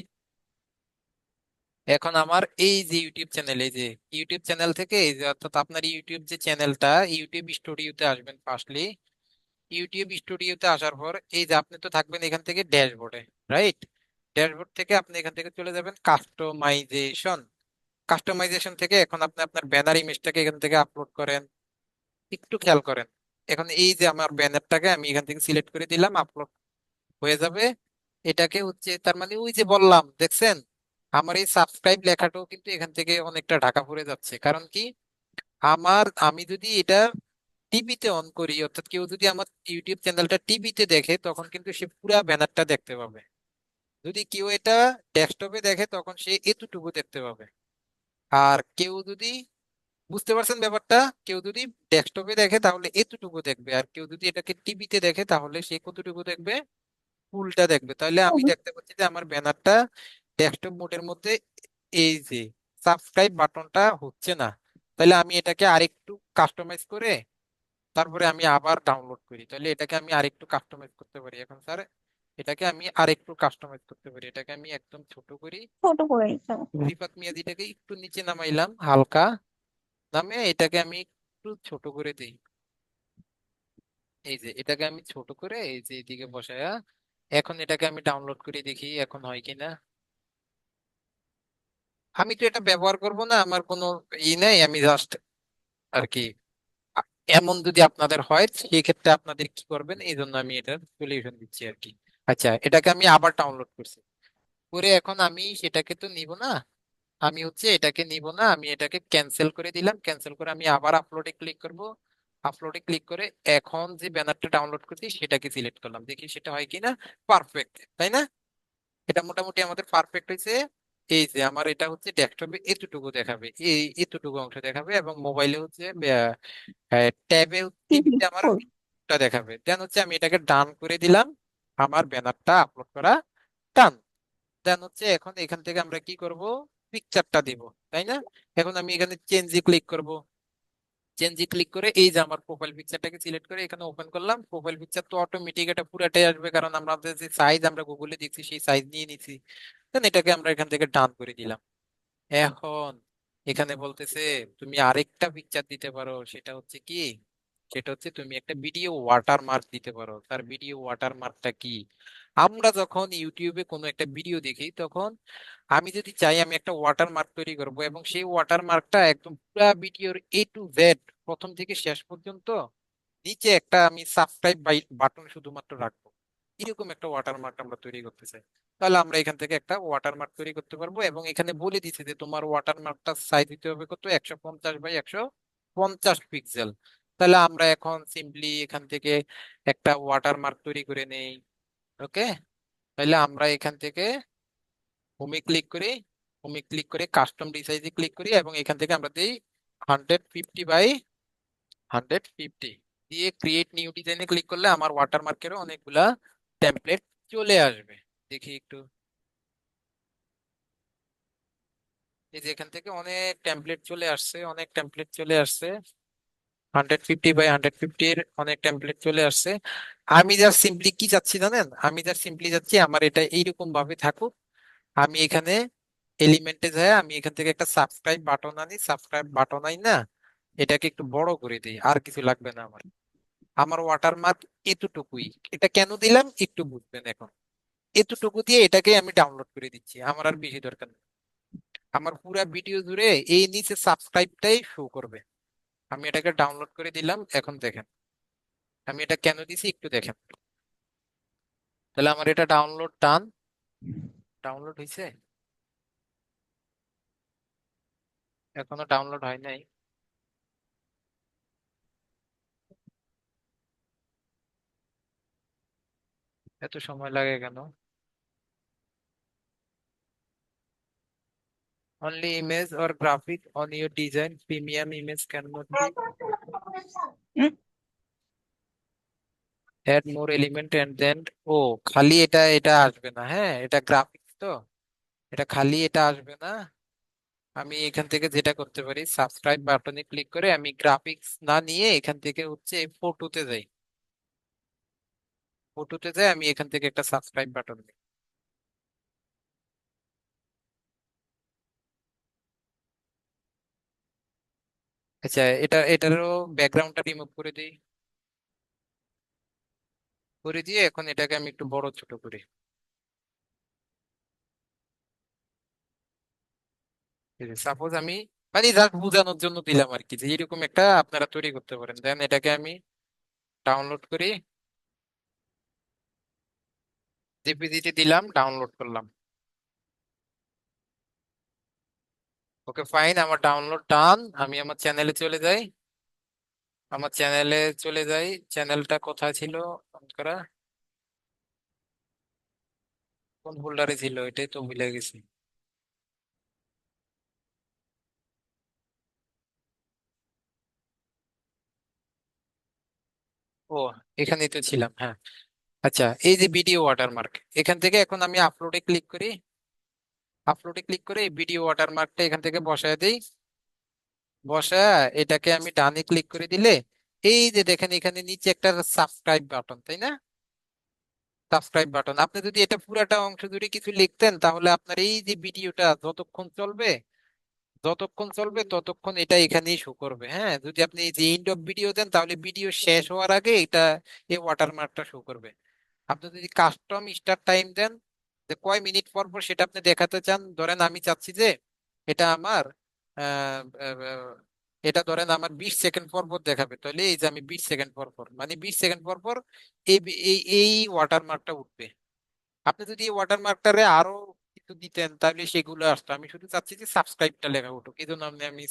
এখন আমার এই যে ইউটিউব চ্যানেল, এই যে ইউটিউব চ্যানেল থেকে এই যে অর্থাৎ আপনার ইউটিউব যে চ্যানেলটা, ইউটিউব স্টুডিওতে আসবেন ফার্স্টলি। ইউটিউব স্টুডিওতে আসার পর এই যে আপনি তো থাকবেন এখান থেকে ড্যাশবোর্ডে, রাইট? ড্যাশবোর্ড থেকে আপনি এখান থেকে চলে যাবেন কাস্টমাইজেশন। কাস্টমাইজেশন থেকে এখন আপনি আপনার ব্যানার ইমেজটাকে এখান থেকে আপলোড করেন। একটু খেয়াল করেন, এখন এই যে আমার ব্যানারটাকে আমি এখান থেকে সিলেক্ট করে দিলাম, আপলোড হয়ে যাবে। এটাকে হচ্ছে তার মানে ওই যে বললাম দেখছেন, আমার এই সাবস্ক্রাইব লেখাটাও কিন্তু এখান থেকে অনেকটা ঢাকা পড়ে যাচ্ছে। কারণ কি, আমি যদি এটা টিভিতে অন করি, অর্থাৎ কেউ যদি আমার ইউটিউব চ্যানেলটা টিভিতে দেখে তখন কিন্তু সে পুরা ব্যানারটা দেখতে পাবে। যদি কেউ এটা ডেস্কটপে দেখে তখন সে এতটুকু দেখতে পাবে। আর কেউ যদি, বুঝতে পারছেন ব্যাপারটা, কেউ যদি ডেস্কটপে দেখে তাহলে এতটুকু দেখবে, আর কেউ যদি এটাকে টিভিতে দেখে তাহলে সে কতটুকু দেখবে, ফুলটা দেখবে। তাহলে আমি দেখতে পাচ্ছি যে আমার ব্যানারটা ডেস্কটপ মোডের মধ্যে এই যে সাবস্ক্রাইব বাটনটা হচ্ছে না, তাহলে আমি এটাকে আরেকটু কাস্টমাইজ করে তারপরে আমি আবার ডাউনলোড করি, তাহলে এটাকে আমি আরেকটু কাস্টমাইজ করতে পারি। এখন স্যার এটাকে আমি আরেকটু কাস্টমাইজ করতে পারি, এটাকে আমি একদম ছোট করি, ছোট করে নিতে রিফাত মিয়াজিটাকে একটু নিচে নামাইলাম হালকা, নামে এটাকে আমি একটু ছোট করে দিই। এই যে এটাকে আমি ছোট করে এই যে এদিকে বসায়া এখন এটাকে আমি ডাউনলোড করে দেখি এখন হয় কিনা। আমি তো এটা ব্যবহার করব না, আমার কোনো নেই, আমি জাস্ট আর কি আ- এমন যদি আপনাদের হয় সেই ক্ষেত্রে আপনাদের কি করবেন, এই জন্য আমি এটার সলিউশন দিচ্ছি আর কি। আচ্ছা, এটাকে আমি আবার ডাউনলোড করছি, করে এখন আমি সেটাকে তো নিব না, আমি হচ্ছে এটাকে নিব না, আমি এটাকে ক্যান্সেল করে দিলাম, ক্যান্সেল করে আমি আবার আপলোডে ক্লিক করব, আপলোডে ক্লিক করে এখন যে ব্যানারটা ডাউনলোড করছি সেটাকে সিলেক্ট করলাম, দেখি সেটা হয় কিনা। পারফেক্ট, তাই না? এটা মোটামুটি আমাদের পারফেক্ট হয়েছে। এই যে আমার এটা হচ্ছে ডেস্কটপে এতটুকু দেখাবে, এই এতটুকু অংশ দেখাবে, এবং মোবাইলে হচ্ছে ট্যাবে টিভিতে আমার টা দেখাবে। দেন হচ্ছে আমি এটাকে ডান করে দিলাম, আমার ব্যানারটা আপলোড করা ডান। দেন হচ্ছে এখন এখান থেকে আমরা কি করব, পিকচারটা দিব, তাই না? এখন আমি এখানে চেঞ্জে ক্লিক করব, চেঞ্জে ক্লিক করে এই যে আমার প্রোফাইল পিকচারটাকে সিলেক্ট করে এখানে ওপেন করলাম। প্রোফাইল পিকচার তো অটোমেটিক এটা পুরাটাই আসবে, কারণ আমাদের যে সাইজ আমরা গুগলে দেখছি সেই সাইজ নিয়ে নিছি। দেন এটাকে আমরা এখান থেকে ডান করে দিলাম। এখন এখানে বলতেছে তুমি আরেকটা পিকচার দিতে পারো, সেটা হচ্ছে কি, সেটা হচ্ছে তুমি একটা ভিডিও ওয়াটারমার্ক দিতে পারো। তার ভিডিও ওয়াটারমার্কটা কি, আমরা যখন ইউটিউবে কোনো একটা ভিডিও দেখি তখন আমি যদি চাই আমি একটা ওয়াটারমার্ক তৈরি করব, এবং সেই ওয়াটারমার্কটা একদম পুরো ভিডিওর A to Z প্রথম থেকে শেষ পর্যন্ত নিচে একটা আমি সাবস্ক্রাইব বাটন শুধুমাত্র রাখবো, এরকম একটা ওয়াটারমার্ক আমরা তৈরি করতে চাই। তাহলে আমরা এখান থেকে একটা ওয়াটারমার্ক তৈরি করতে পারবো, এবং এখানে বলে দিচ্ছে যে তোমার ওয়াটারমার্কটা সাইজ দিতে হবে কত, 150 বাই 150 পিক্সেল। তাহলে আমরা এখন সিম্পলি এখান থেকে একটা ওয়াটারমার্ক তৈরি করে নেই। ওকে, তাহলে আমরা এখান থেকে হোমে ক্লিক করি, হোমে ক্লিক করে কাস্টম রিসাইজে ক্লিক করি, এবং এখান থেকে আমরা দিই 150 বাই 150 দিয়ে ক্রিয়েট নিউ ডিজাইনে ক্লিক করলে আমার ওয়াটারমার্কেরও অনেকগুলা টেমপ্লেট চলে আসবে। দেখি একটু, এই যে এখান থেকে অনেক টেমপ্লেট চলে আসছে, অনেক টেমপ্লেট চলে আসছে, 150 বাই 150 এর অনেক টেমপ্লেট চলে আসছে। আমি জাস্ট সিম্পলি কি চাচ্ছি জানেন, আমি জাস্ট সিম্পলি যাচ্ছি আমার এটা এইরকম ভাবে থাকুক। আমি এখানে এলিমেন্টে যাই, আমি এখান থেকে একটা সাবস্ক্রাইব বাটন আনি, সাবস্ক্রাইব বাটন আই না, এটাকে একটু বড় করে দিই, আর কিছু লাগবে না আমার। আমার ওয়াটারমার্ক এতটুকুই, এটা কেন দিলাম একটু বুঝবেন এখন। এতটুকু দিয়ে এটাকে আমি ডাউনলোড করে দিচ্ছি, আমার আর বেশি দরকার নেই। আমার পুরা ভিডিও জুড়ে এই নিচে সাবস্ক্রাইবটাই শো করবে। আমি এটাকে ডাউনলোড করে দিলাম, এখন দেখেন আমি এটা কেন দিছি একটু দেখেন। তাহলে আমার এটা ডাউনলোড ডান, ডাউনলোড হয়েছে, এখনো ডাউনলোড হয় নাই। এত সময় লাগে কেন? Only image or graphic on your design. Premium image cannot be. Add more element and then ও খালি এটা এটা আসবে না, হ্যাঁ এটা গ্রাফিক্স তো, এটা খালি এটা আসবে না। আমি এখান থেকে যেটা করতে পারি সাবস্ক্রাইব বাটনে ক্লিক করে আমি গ্রাফিক্স না নিয়ে এখান থেকে হচ্ছে ফটোতে যাই, ফটোতে যাই আমি এখান থেকে একটা সাবস্ক্রাইব বাটন দিই। আচ্ছা, এটারও ব্যাকগ্রাউন্ডটা রিমুভ করে দিই, করে দিয়ে এখন এটাকে আমি একটু বড় ছোট করি। সাপোজ আমি মানে জাস্ট বোঝানোর জন্য দিলাম আর কি, যে এরকম একটা আপনারা তৈরি করতে পারেন। দেন এটাকে আমি ডাউনলোড করি, জেপিজিতে দিলাম, ডাউনলোড করলাম। ওকে ফাইন, আমার ডাউনলোড ডান। আমি আমার চ্যানেলে চলে যাই, আমার চ্যানেলে চলে যাই, চ্যানেলটা কোথায় ছিল অন করা, কোন ফোল্ডারে ছিল এটাই তো ভুলে গেছি। ও, এখানেই তো ছিলাম, হ্যাঁ। আচ্ছা, এই যে ভিডিও ওয়াটারমার্ক, এখান থেকে এখন আমি আপলোডে ক্লিক করি, আপলোডে ক্লিক করে এই ভিডিও ওয়াটারমার্কটা এখান থেকে বসায় দিই। বসা এটাকে আমি ডানে ক্লিক করে দিলে এই যে দেখেন এখানে নিচে একটা সাবস্ক্রাইব বাটন, তাই না? সাবস্ক্রাইব বাটন, আপনি যদি এটা পুরাটা অংশ জুড়ে কিছু লিখতেন তাহলে আপনার এই যে ভিডিওটা যতক্ষণ চলবে ততক্ষণ এটা এখানেই শো করবে। হ্যাঁ, যদি আপনি এই যে এন্ড অফ ভিডিও দেন তাহলে ভিডিও শেষ হওয়ার আগে এটা এই ওয়াটারমার্কটা শো করবে। আপনি যদি কাস্টম স্টার্ট টাইম দেন, যে কয় মিনিট পর পর সেটা আপনি দেখাতে চান, ধরেন আমি চাচ্ছি যে এটা আমার আহ, আহ, এটা ধরেন আমার 20 সেকেন্ড পর পর দেখাবে, তাহলে এই যে আমি 20 সেকেন্ড পর পর মানে 20 সেকেন্ড পর পর এই এই এই ওয়াটারমার্কটা উঠবে। আপনি যদি এই ওয়াটারমার্কটারে আরো কিছু দিতেন তাহলে সেগুলো আসতো। আমি শুধু চাচ্ছি যে সাবস্ক্রাইবটা লেখা উঠুক, এই জন্য আমি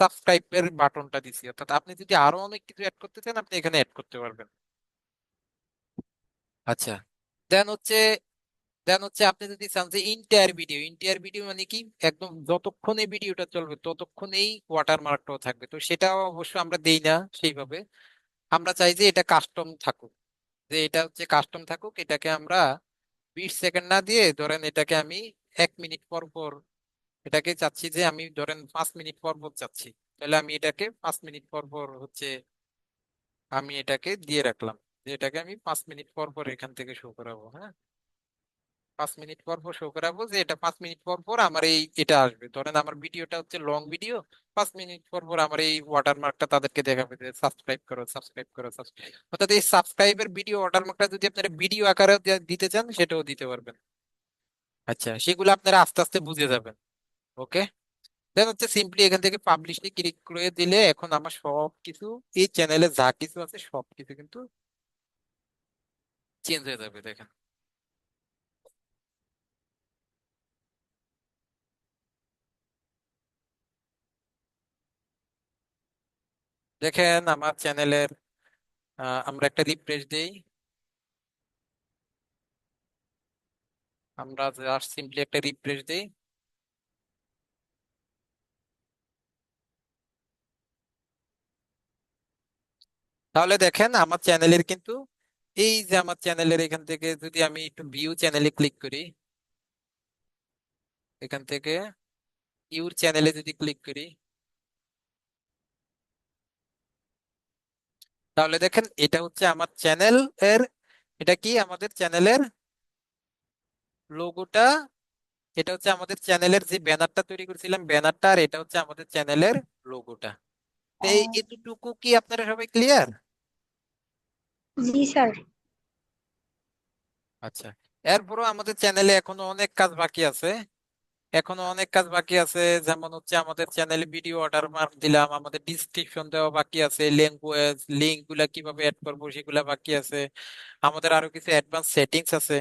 সাবস্ক্রাইবের বাটনটা দিছি। অর্থাৎ আপনি যদি আরো অনেক কিছু অ্যাড করতে চান আপনি এখানে অ্যাড করতে পারবেন। আচ্ছা, দেন হচ্ছে দেন হচ্ছে আপনি যদি চান যে ইন্টায়ার ভিডিও মানে কি, একদম যতক্ষণ এই ভিডিওটা চলবে ততক্ষণ এই ওয়াটারমার্কটাও থাকবে, তো সেটা অবশ্য আমরা দেই না সেইভাবে। আমরা চাই যে এটা কাস্টম থাকুক, যে এটা হচ্ছে কাস্টম থাকুক, এটাকে আমরা 20 সেকেন্ড না দিয়ে ধরেন এটাকে আমি 1 মিনিট পর পর, এটাকে চাচ্ছি যে আমি ধরেন 5 মিনিট পর পর চাচ্ছি, তাহলে আমি এটাকে 5 মিনিট পর পর হচ্ছে আমি এটাকে দিয়ে রাখলাম, যে এটাকে আমি 5 মিনিট পর পর এখান থেকে শো করাবো। হ্যাঁ, 5 মিনিট পর পর শো করাবো, যে এটা 5 মিনিট পর পর আমার এটা আসবে। ধরেন আমার ভিডিওটা হচ্ছে লং ভিডিও, 5 মিনিট পর পর আমার এই ওয়াটারমার্কটা তাদেরকে দেখাবে যে সাবস্ক্রাইব করো, সাবস্ক্রাইব করো, সাবস্ক্রাইব। অর্থাৎ এই সাবস্ক্রাইবের ভিডিও ওয়াটারমার্কটা যদি আপনারা ভিডিও আকারে দিতে চান সেটাও দিতে পারবেন। আচ্ছা, সেগুলো আপনারা আস্তে আস্তে বুঝে যাবেন। ওকে, দেন হচ্ছে সিম্পলি এখান থেকে পাবলিশে ক্লিক করে দিলে এখন আমার সব কিছু, এই চ্যানেলে যা কিছু আছে সবকিছু কিন্তু চেঞ্জ হয়ে যাবে। দেখেন, দেখেন আমার চ্যানেলের আমরা একটা রিফ্রেশ দেই, আমরা জাস্ট সিম্পলি একটা রিফ্রেশ দেই, তাহলে দেখেন আমার চ্যানেলের কিন্তু এই যে আমার চ্যানেলের এখান থেকে যদি আমি একটু ভিউ চ্যানেলে ক্লিক করি, এখান থেকে ভিউর চ্যানেলে যদি ক্লিক করি তাহলে দেখেন এটা হচ্ছে আমার চ্যানেল এর, এটা কি আমাদের চ্যানেলের লোগোটা, এটা হচ্ছে আমাদের চ্যানেলের যে ব্যানারটা তৈরি করেছিলাম ব্যানারটা, আর এটা হচ্ছে আমাদের চ্যানেলের লোগোটা। তো এই এতটুকু কি আপনারা সবাই ক্লিয়ার? জি স্যার। আচ্ছা, এরপরও আমাদের চ্যানেলে এখনো অনেক কাজ বাকি আছে। যেমন হচ্ছে আমাদের চ্যানেলে ভিডিও ওয়াটারমার্ক দিলাম, আমাদের ডিসক্রিপশন দেওয়া বাকি আছে, ল্যাঙ্গুয়েজ লিঙ্ক গুলা কিভাবে অ্যাড করবো সেগুলা বাকি আছে, আমাদের আরো কিছু অ্যাডভান্স সেটিংস আছে।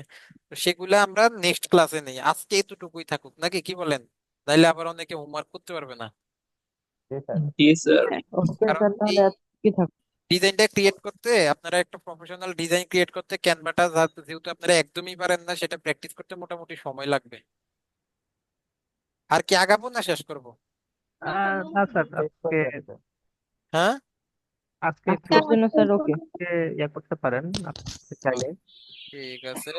তো সেগুলা আমরা নেক্সট ক্লাসে নেই, আজকে এতটুকুই থাকুক, নাকি কি বলেন? নাইলে আবার অনেকে হোমওয়ার্ক করতে পারবে না। জি স্যার। জি স্যার। ওকে কারণ স্যার, এই তাহলে কি থাকবে? ডিজাইনটা ক্রিয়েট করতে, আপনারা একটা প্রফেশনাল ডিজাইন ক্রিয়েট করতে ক্যানভাটা যেহেতু আপনারা একদমই পারেন না, সেটা প্র্যাকটিস করতে মোটামুটি সময় লাগবে। আর কি আগাবো না শেষ করব? না স্যার, শেষ করে দেন স্যার। হ্যাঁ, আজকে একটু আজকের জন্য স্যার ওকে। ইয়ে করতে পারেন আপনি চাইলে। ঠিক আছে।